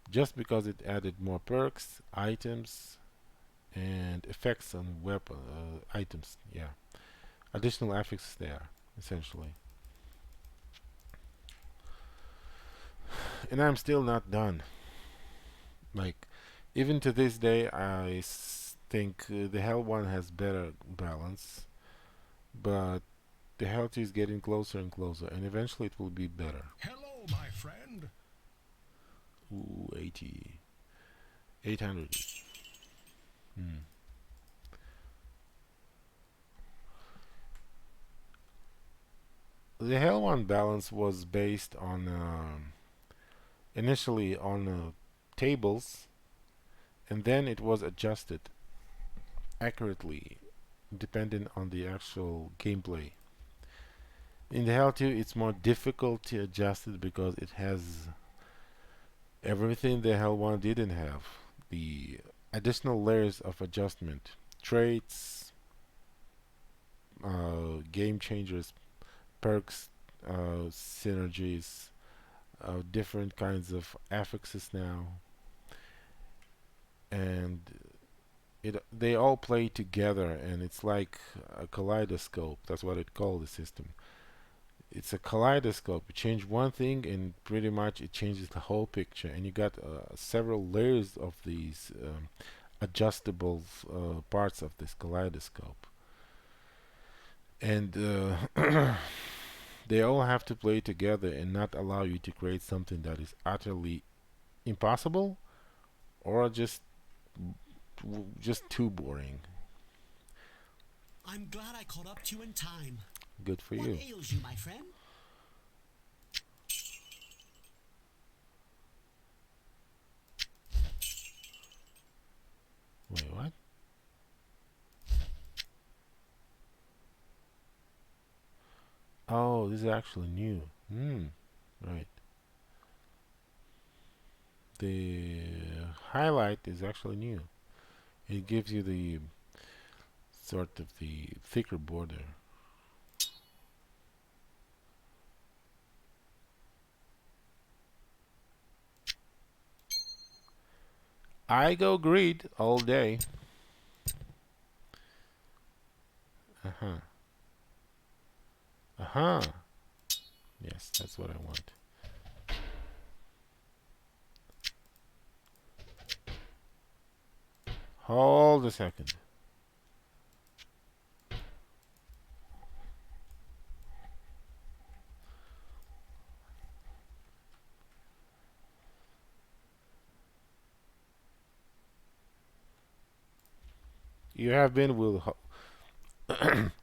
Just because it added more perks, items, and effects on weapon items. Yeah, additional affixes there essentially. And I'm still not done. Like even to this day, I think the Hell one has better balance, but the Hell 2 is getting closer and closer, and eventually it will be better. Hello, my friend. Ooh, 80, 800. Hmm. The Hell one balance was based on initially on tables, and then it was adjusted accurately depending on the actual gameplay. In the Hell 2 it's more difficult to adjust it because it has everything the Hell 1 didn't have. The additional layers of adjustment, traits, game changers, perks, synergies, different kinds of affixes now, and they all play together, and it's like a kaleidoscope. That's what it called the system. It's a kaleidoscope. You change one thing, and pretty much it changes the whole picture. And you got several layers of these adjustable parts of this kaleidoscope, and they all have to play together and not allow you to create something that is utterly impossible or just too boring. I'm glad I caught up to you in time. Good for What you. ails you, my friend? Wait, what? Oh, this is actually new. Hmm. Right. The highlight is actually new. It gives you the sort of the thicker border. I go greed all day. Uh-huh. Uh-huh. Yes, that's what I want. Hold a second. You have been with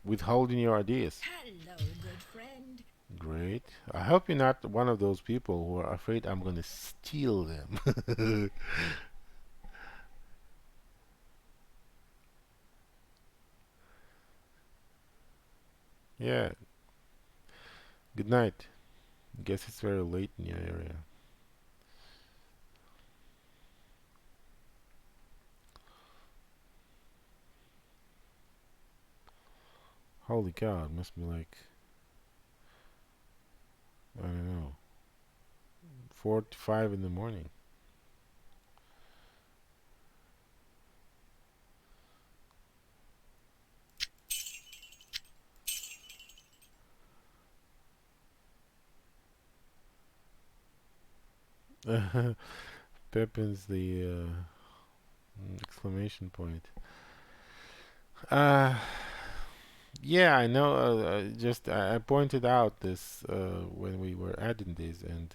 withholding your ideas. Hello, good friend. Great. I hope you're not one of those people who are afraid I'm gonna steal them. Yeah. Good night. Guess it's very late in your area. Holy cow, it must be like, I don't know, 4 to 5 in the morning. Pepin's the exclamation point. Uh, yeah, I know. Just I pointed out this when we were adding this, and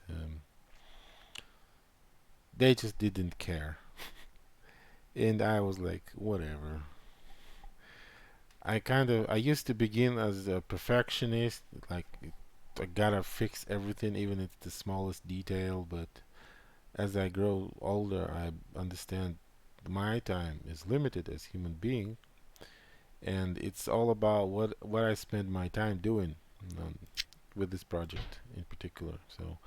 they just didn't care. And I was like, whatever. I used to begin as a perfectionist, like I gotta fix everything, even if it's the smallest detail. But as I grow older, I understand my time is limited as human being, and it's all about what I spend my time doing um, with this project in particular. So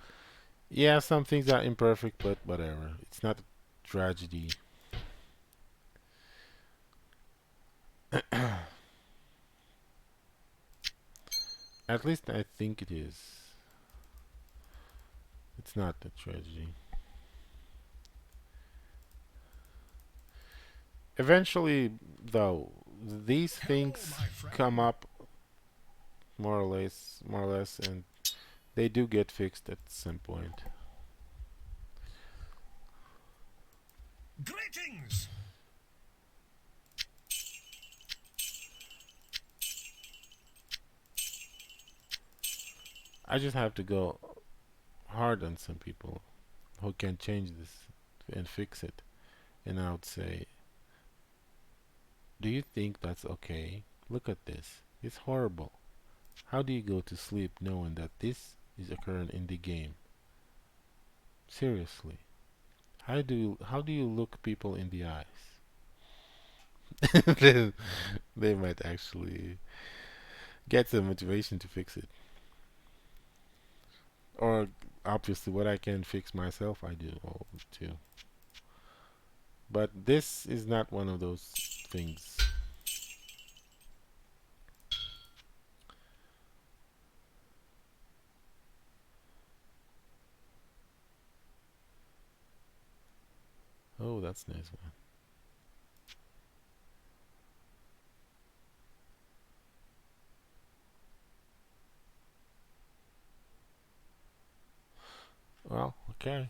yeah, some things are imperfect, but whatever. It's not a tragedy. At least I think it is. It's not a tragedy. Eventually, though, these Hello, things my friend. come up more or less, and they do get fixed at some point. Greetings! I just have to go hard on some people who can change this and fix it. And I would say, do you think that's okay? Look at this. It's horrible. How do you go to sleep knowing that this is occurring in the game? Seriously. How do you look people in the eyes? Then they might actually get some motivation to fix it. Or obviously what I can fix myself I do all too. But this is not one of those things. Oh, that's a nice one. Well, okay.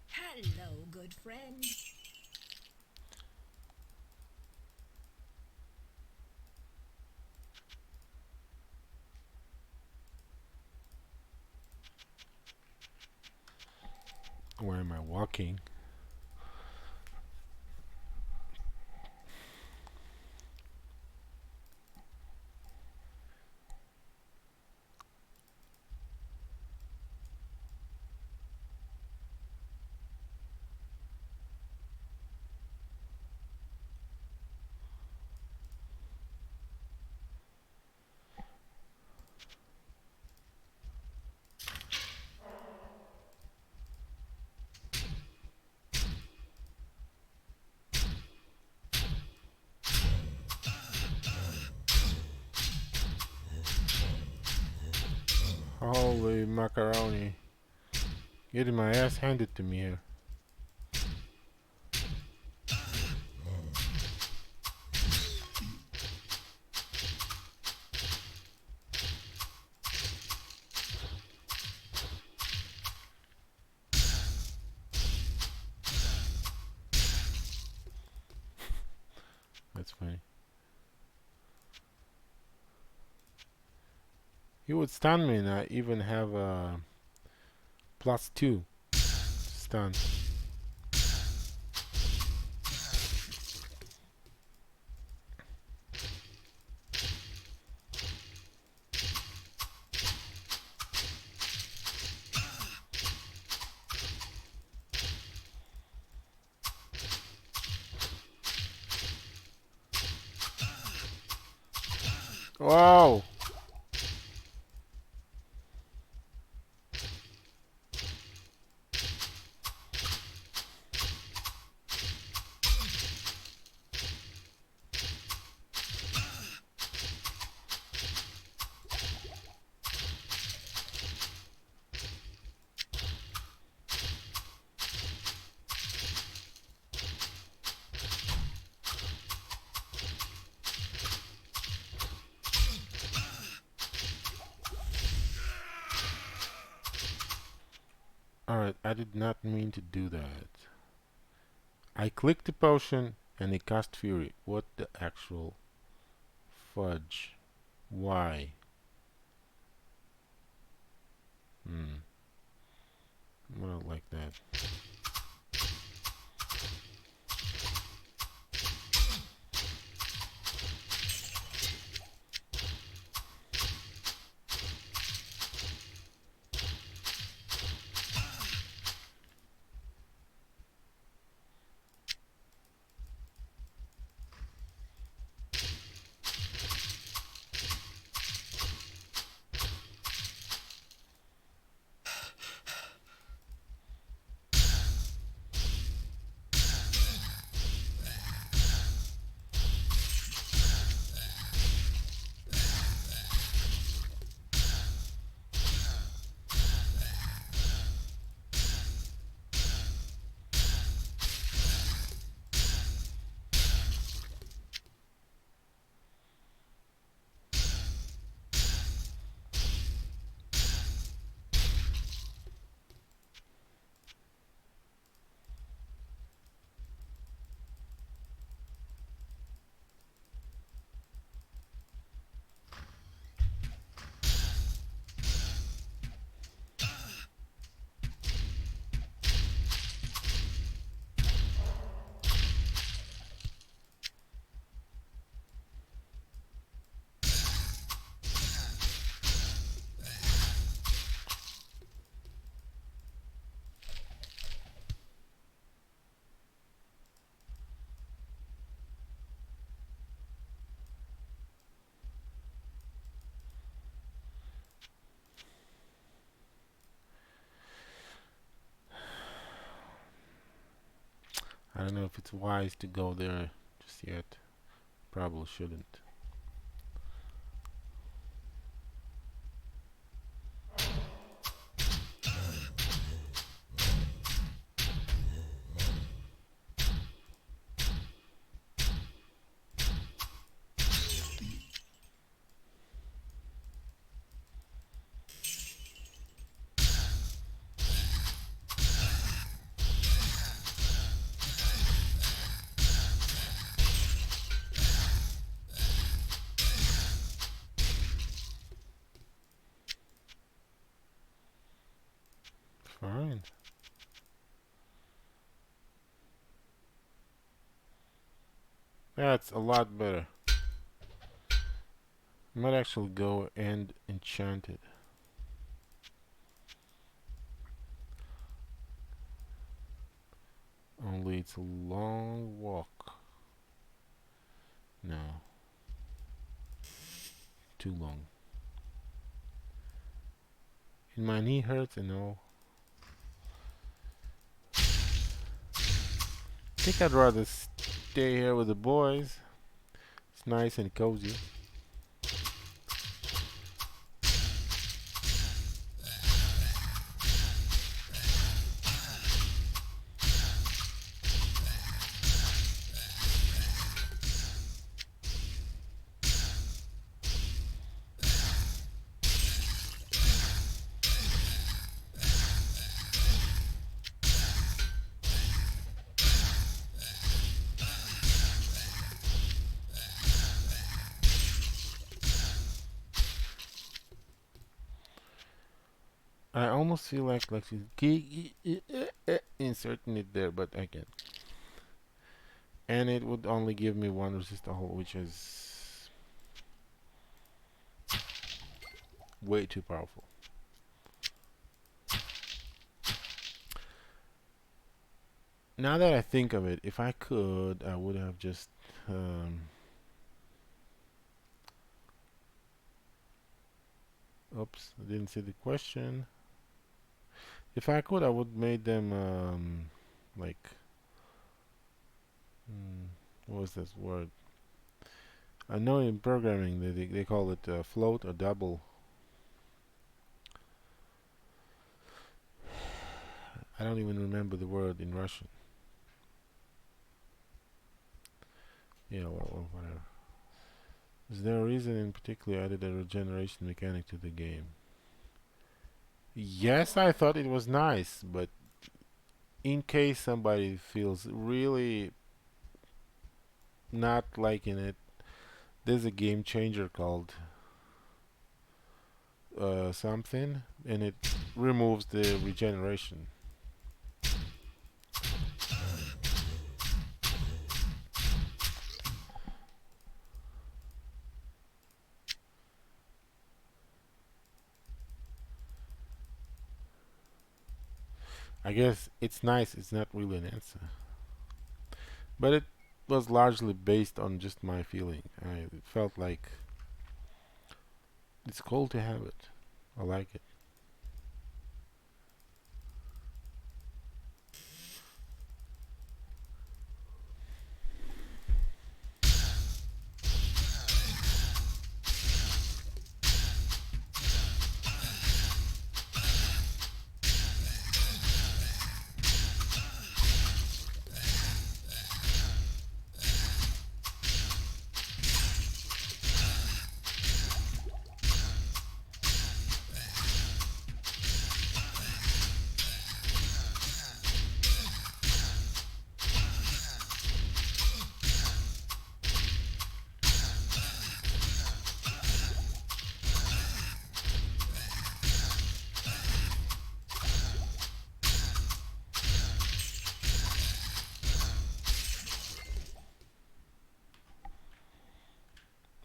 Hello, good friend. Where am I walking? Holy macaroni. Getting my ass handed to me here. That's funny. He would stun me and I even have a +2. It's done. Wow! Alright, I did not mean to do that. I clicked the potion and it cast fury. What the actual fudge? Why? I don't like that. I don't know if it's wise to go there just yet. Probably shouldn't. Fine. That's a lot better. Might actually go and enchant it. Only it's a long walk. No. Too long. And my knee hurts and all. I think I'd rather stay here with the boys. It's nice and cozy. I almost feel like inserting it there, but I can't. And it would only give me one resistor hole, which is way too powerful. Now that I think of it, if I could, I would have just oops, I didn't see the question. If I could, I would make them like what was this word? I know in programming they call it float or double. I don't even remember the word in Russian. Yeah, well, whatever. Is there a reason in particular added a regeneration mechanic to the game? Yes, I thought it was nice, but in case somebody feels really not liking it, there's a game changer called something, and it removes the regeneration. I guess it's nice, it's not really an answer. But it was largely based on just my feeling. I felt like it's cool to have it. I like it.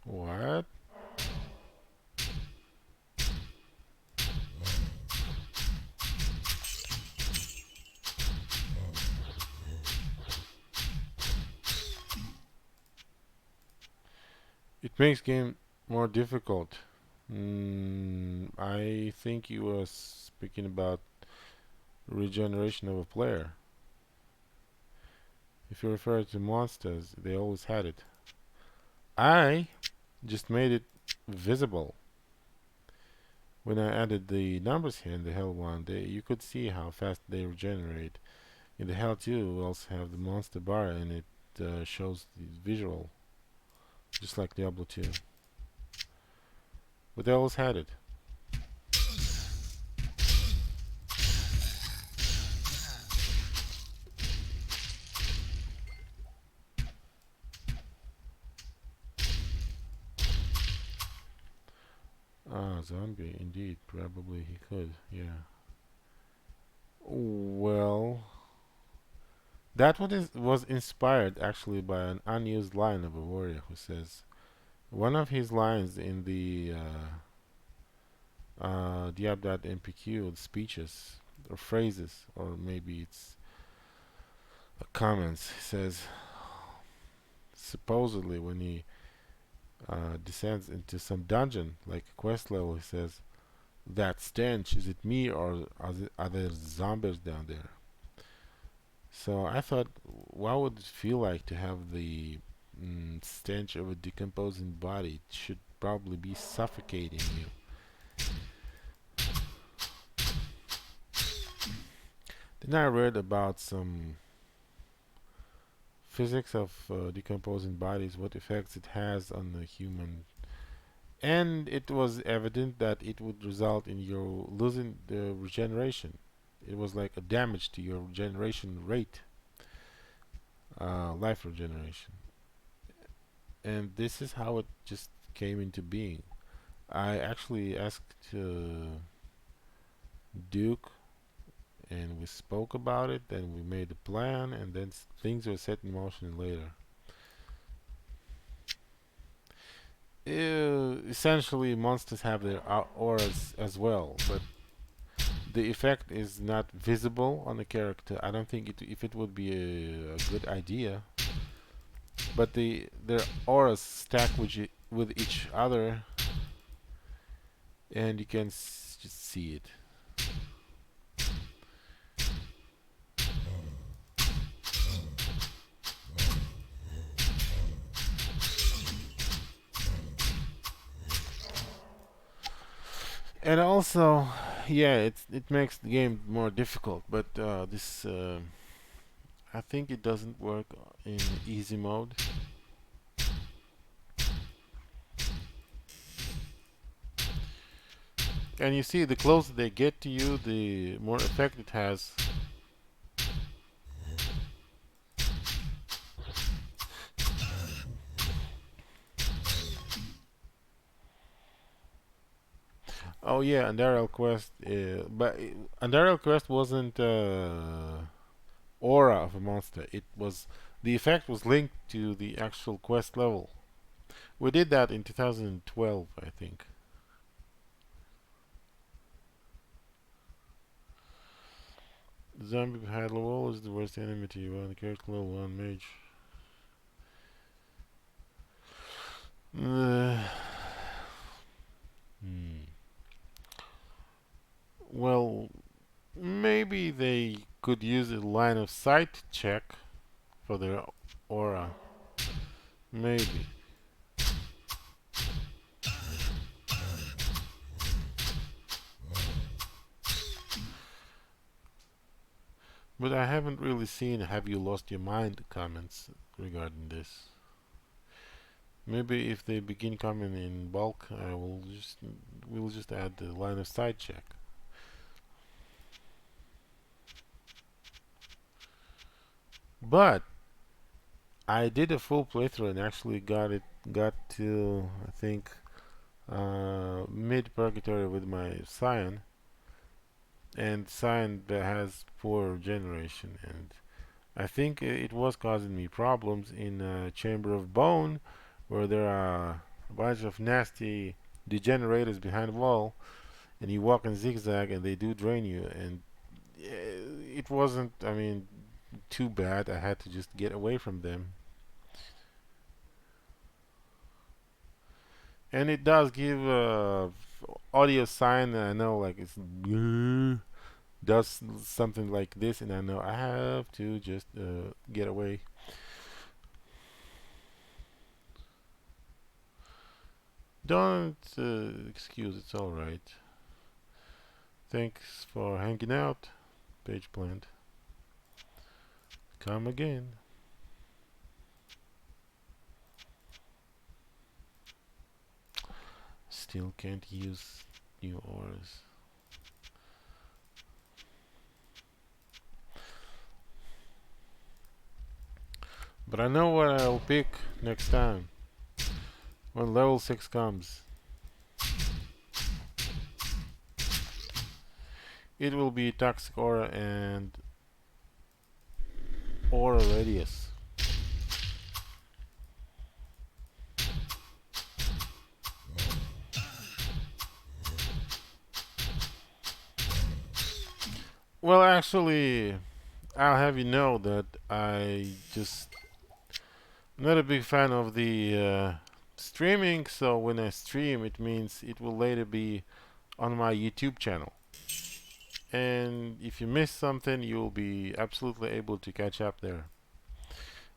What? It makes game more difficult. I think you were speaking about regeneration of a player. If you refer to monsters, they always had it. I just made it visible. When I added the numbers here in the Hell one, you could see how fast they regenerate. In the Hell 2, we also have the monster bar, and it shows the visual, just like Diablo 2. But they always had it. Ah, zombie, indeed. Probably he could, yeah. Well, that one was inspired actually by an unused line of a warrior who says, one of his lines in the Diab.mpq speeches or phrases, or maybe it's comments, says, supposedly when he descends into some dungeon, like a quest level, he says, that stench, is it me or are there zombies down there? So I thought, what would it feel like to have the stench of a decomposing body? It should probably be suffocating you. Then I read about some physics of decomposing bodies, what effects it has on the human, and it was evident that it would result in your losing the regeneration. It was like a damage to your regeneration rate, life regeneration. And this is how it just came into being. I actually asked Duke, and we spoke about it, then we made a plan, and then things were set in motion later. Essentially, monsters have their auras as well, but the effect is not visible on the character. I don't think if it would be a good idea, but their auras stack with each other, and you can just see it. And also, yeah, it makes the game more difficult. But this, I think it doesn't work in easy mode. And you see, the closer they get to you, the more effect it has. Oh yeah, Undaryl Quest, but Undaryl Quest wasn't aura of a monster. It was the effect was linked to the actual quest level. We did that in 2012, I think. The zombie behind the wall is the worst enemy to you on the character level 1 mage. Hmm. Well, maybe they could use a line of sight check for their aura. Maybe. But I haven't really seen have you lost your mind comments regarding this. Maybe if they begin coming in bulk, we'll just add the line of sight check. But I did a full playthrough and actually got to, I think, mid purgatory with my Scion, and Scion that has poor regeneration, and I think it was causing me problems in Chamber of Bone, where there are a bunch of nasty degenerators behind the wall, and you walk in zigzag, and they do drain you, and it wasn't, I mean, too bad. I had to just get away from them. And it does give audio sign. I know, like it's does something like this, and I know I have to just get away. Don't excuse. It's all right. Thanks for hanging out, Page Plant. Come again. Still can't use new auras. But I know what I'll pick next time when level 6 comes. It will be Toxic Aura and Aura Radius. Well, actually, I'll have you know that I'm not a big fan of the streaming, so when I stream, it means it will later be on my YouTube channel. And if you miss something, you'll be absolutely able to catch up there,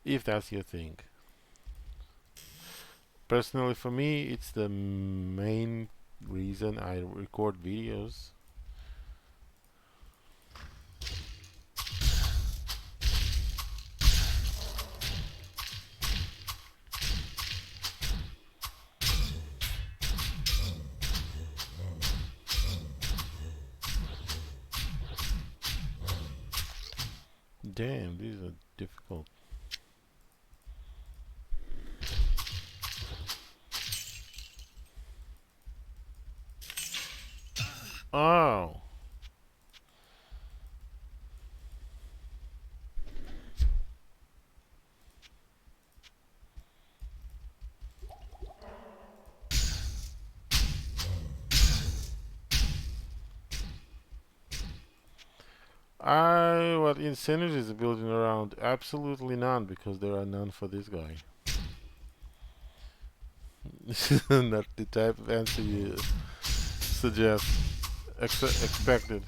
if that's your thing. Personally, for me, it's the main reason I record videos. Damn, these are difficult. Oh, What in synergies are building around? Absolutely none, because there are none for this guy. This is not the type of answer you suggest. Expected.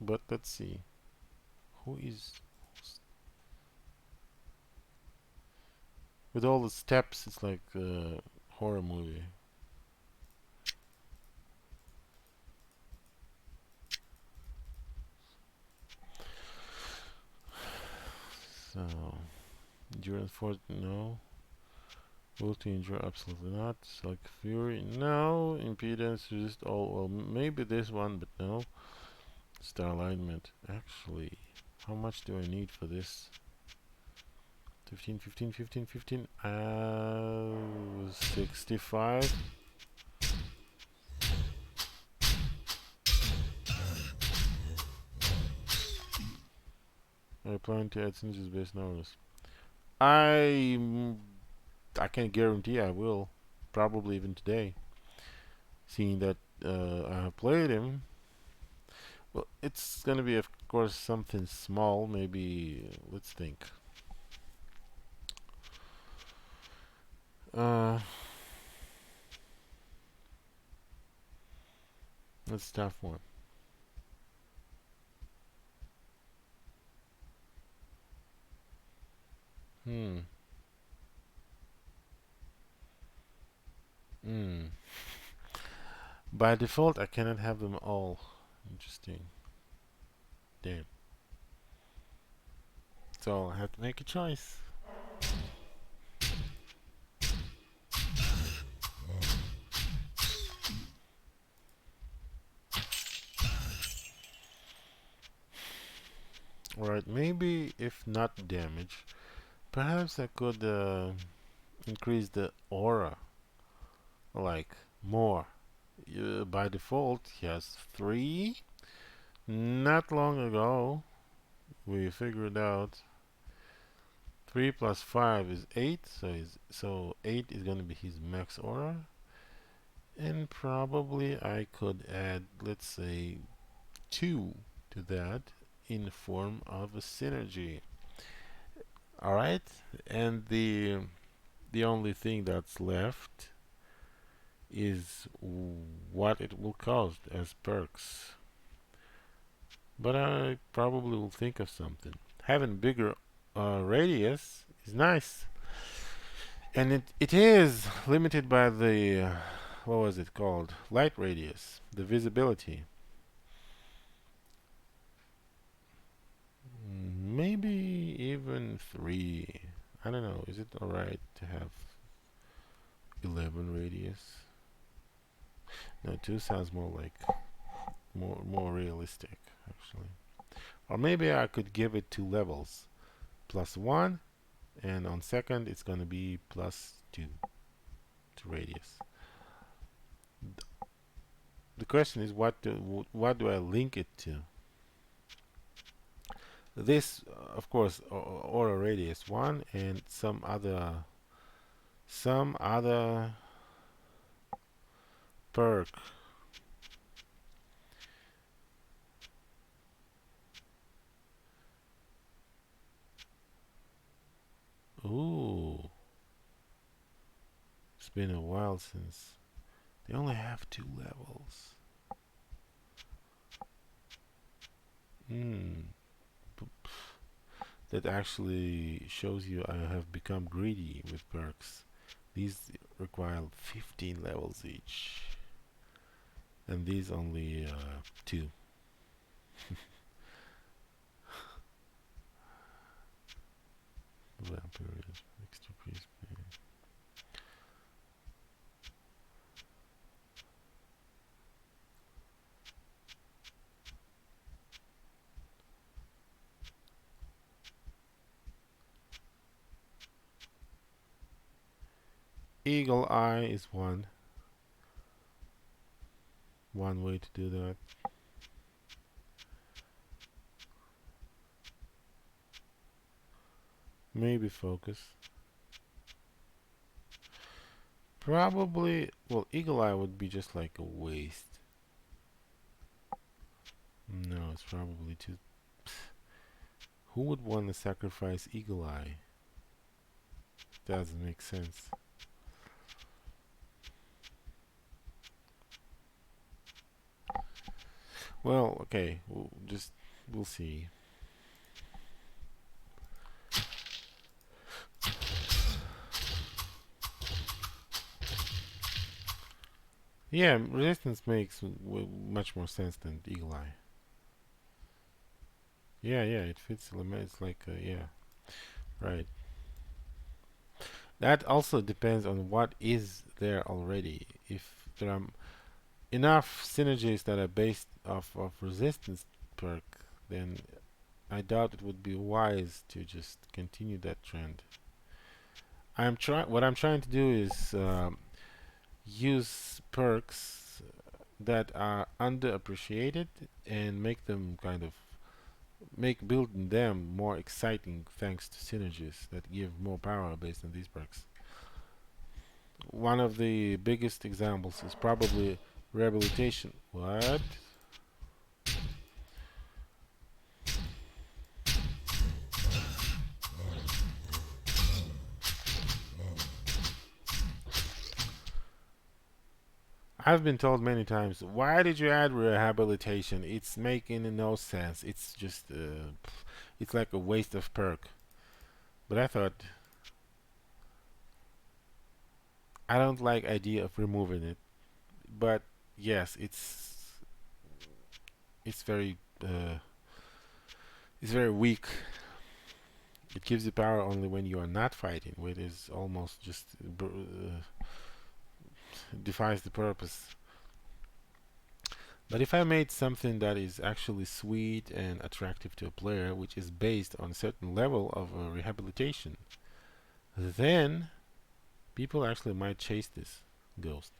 But let's see. Who is... With all the steps, it's like a horror movie. So... Endurance force, no. Will to endure, absolutely not. Select fury, no. Impedance, resist all, well, maybe this one, but no. Star alignment, actually, how much do I need for this? 15, 15, 15, 15. 65. I plan to add synergies based notice. I can't guarantee I will. Probably even today. Seeing that I have played him. Well, it's gonna be, of course, something small. Maybe, let's think. That's a tough one. Hmm. Hmm. By default, I cannot have them all. Interesting. Damn. So I have to make a choice. Alright, maybe if not damage, perhaps I could increase the aura, like, more. By default, he has 3. Not long ago, we figured out 3 plus 5 is 8, so 8 is gonna be his max aura. And probably I could add, let's say, 2 to that in the form of a synergy. Alright, and the only thing that's left is what it will cost as perks. But I probably will think of something. Having bigger radius is nice. And it is limited by the, what was it called? Light radius, the visibility. Maybe even 3. I don't know. Is it alright to have 11 radius? No, 2 sounds more like more realistic, actually. Or maybe I could give it 2 levels. +1, and on second it's gonna be +2 to radius. The question is, what do I link it to? This, of course, aura radius 1 and some other perk. Ooh, it's been a while since they only have 2 levels. Hmm. That actually shows you I have become greedy with perks. These require 15 levels each, and these only 2. Vampire, extra priest. Eagle Eye is one way to do that. Maybe focus. Probably, well, Eagle Eye would be just like a waste. No, it's probably too. Who would want to sacrifice Eagle Eye? Doesn't make sense. Well, okay, we'll see. Yeah, resistance makes much more sense than Eagle Eye. Yeah, yeah, it fits element. It's like, yeah, right. That also depends on what is there already. If there are enough synergies that are based off of resistance perk, then I doubt it would be wise to just continue that trend. What I'm trying to do is use perks that are underappreciated and make them kind of make building them more exciting thanks to synergies that give more power based on these perks. One of the biggest examples is probably rehabilitation. What? I've been told many times, why did you add rehabilitation? It's making no sense. It's just, it's like a waste of perk. But I thought, I don't like idea of removing it. But yes, it's very, uh, it's very weak. It gives you power only when you are not fighting, which is almost just defies the purpose. But if I made something that is actually sweet and attractive to a player, which is based on a certain level of rehabilitation, then people actually might chase this ghost.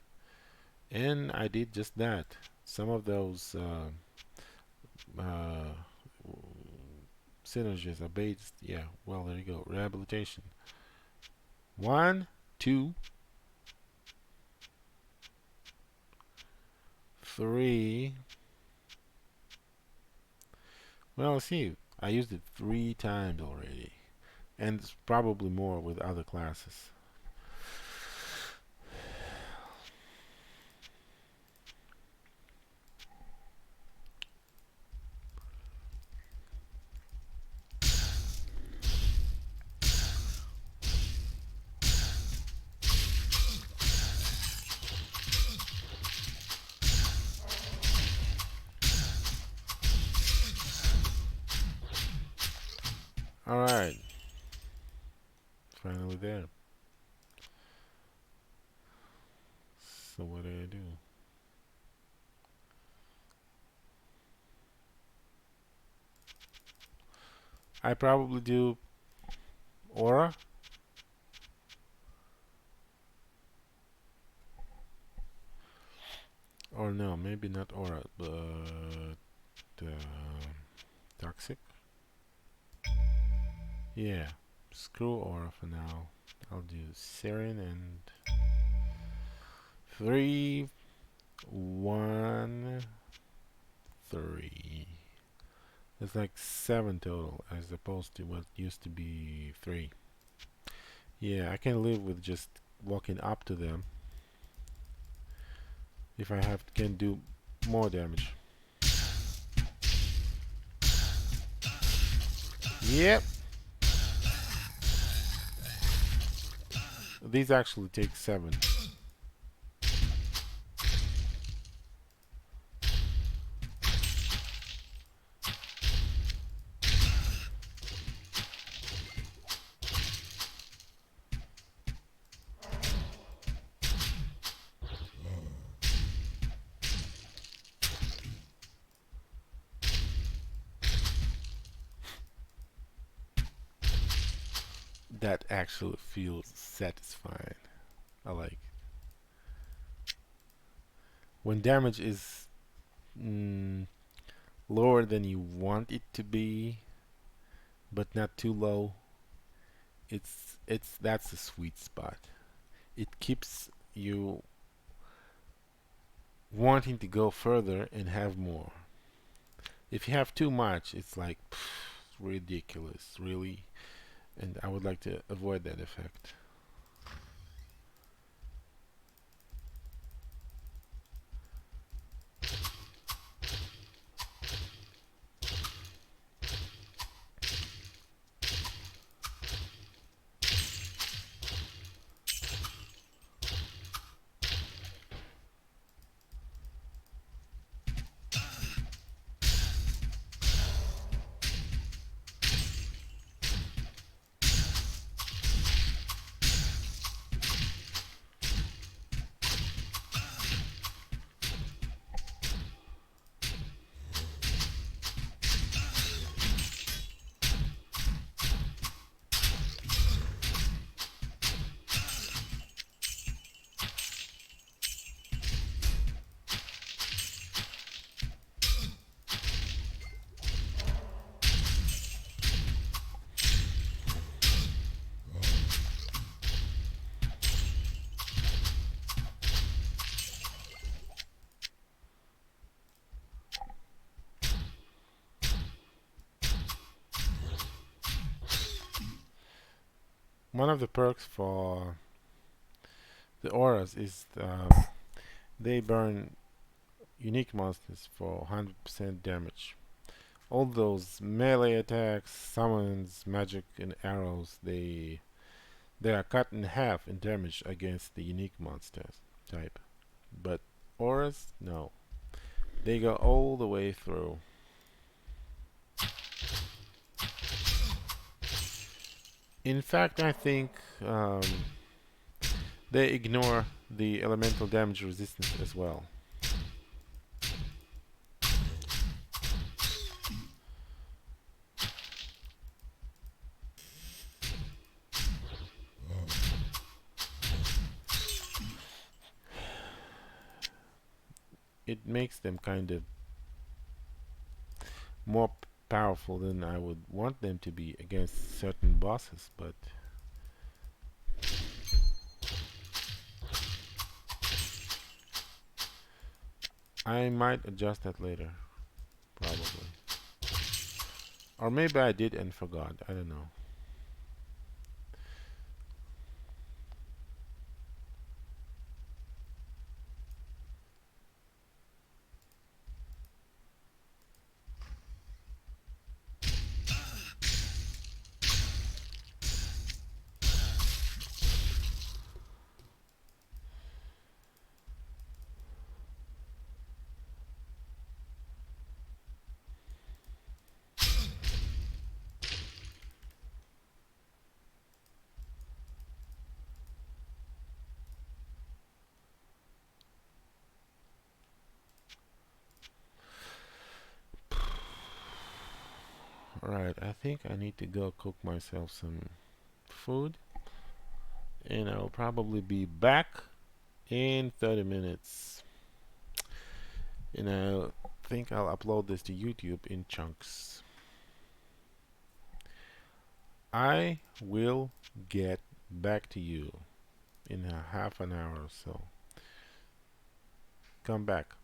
And I did just that. Some of those uh, synergies are based, yeah, well, there you go. Rehabilitation. 1, 2, 3. Well, see, I used it 3 times already. And it's probably more with other classes. Alright, finally there. So what do I do? I probably do aura. Or no, maybe not aura, but toxic. Yeah, screw aura for now. I'll do Siren and 3, 1, 3. It's like 7 total as opposed to what used to be 3. Yeah, I can live with just walking up to them if I can do more damage. Yep. These actually take 7. That actually feels satisfying. I like when damage is mm, lower than you want it to be, but not too low. It's that's a sweet spot. It keeps you wanting to go further and have more. If you have too much, it's like ridiculous, really, and I would like to avoid that effect. One of the perks for the auras is they burn unique monsters for 100% damage. All those melee attacks, summons, magic, and arrows, they are cut in half in damage against the unique monsters type. But auras, no. They go all the way through. In fact, I think they ignore the elemental damage resistance as well. It makes them kind of more powerful than I would want them to be against certain bosses, but I might adjust that later, probably. Or maybe I did and forgot, I don't know. Alright, I think I need to go cook myself some food. And I'll probably be back in 30 minutes. And I think I'll upload this to YouTube in chunks. I will get back to you in a half an hour or so. Come back.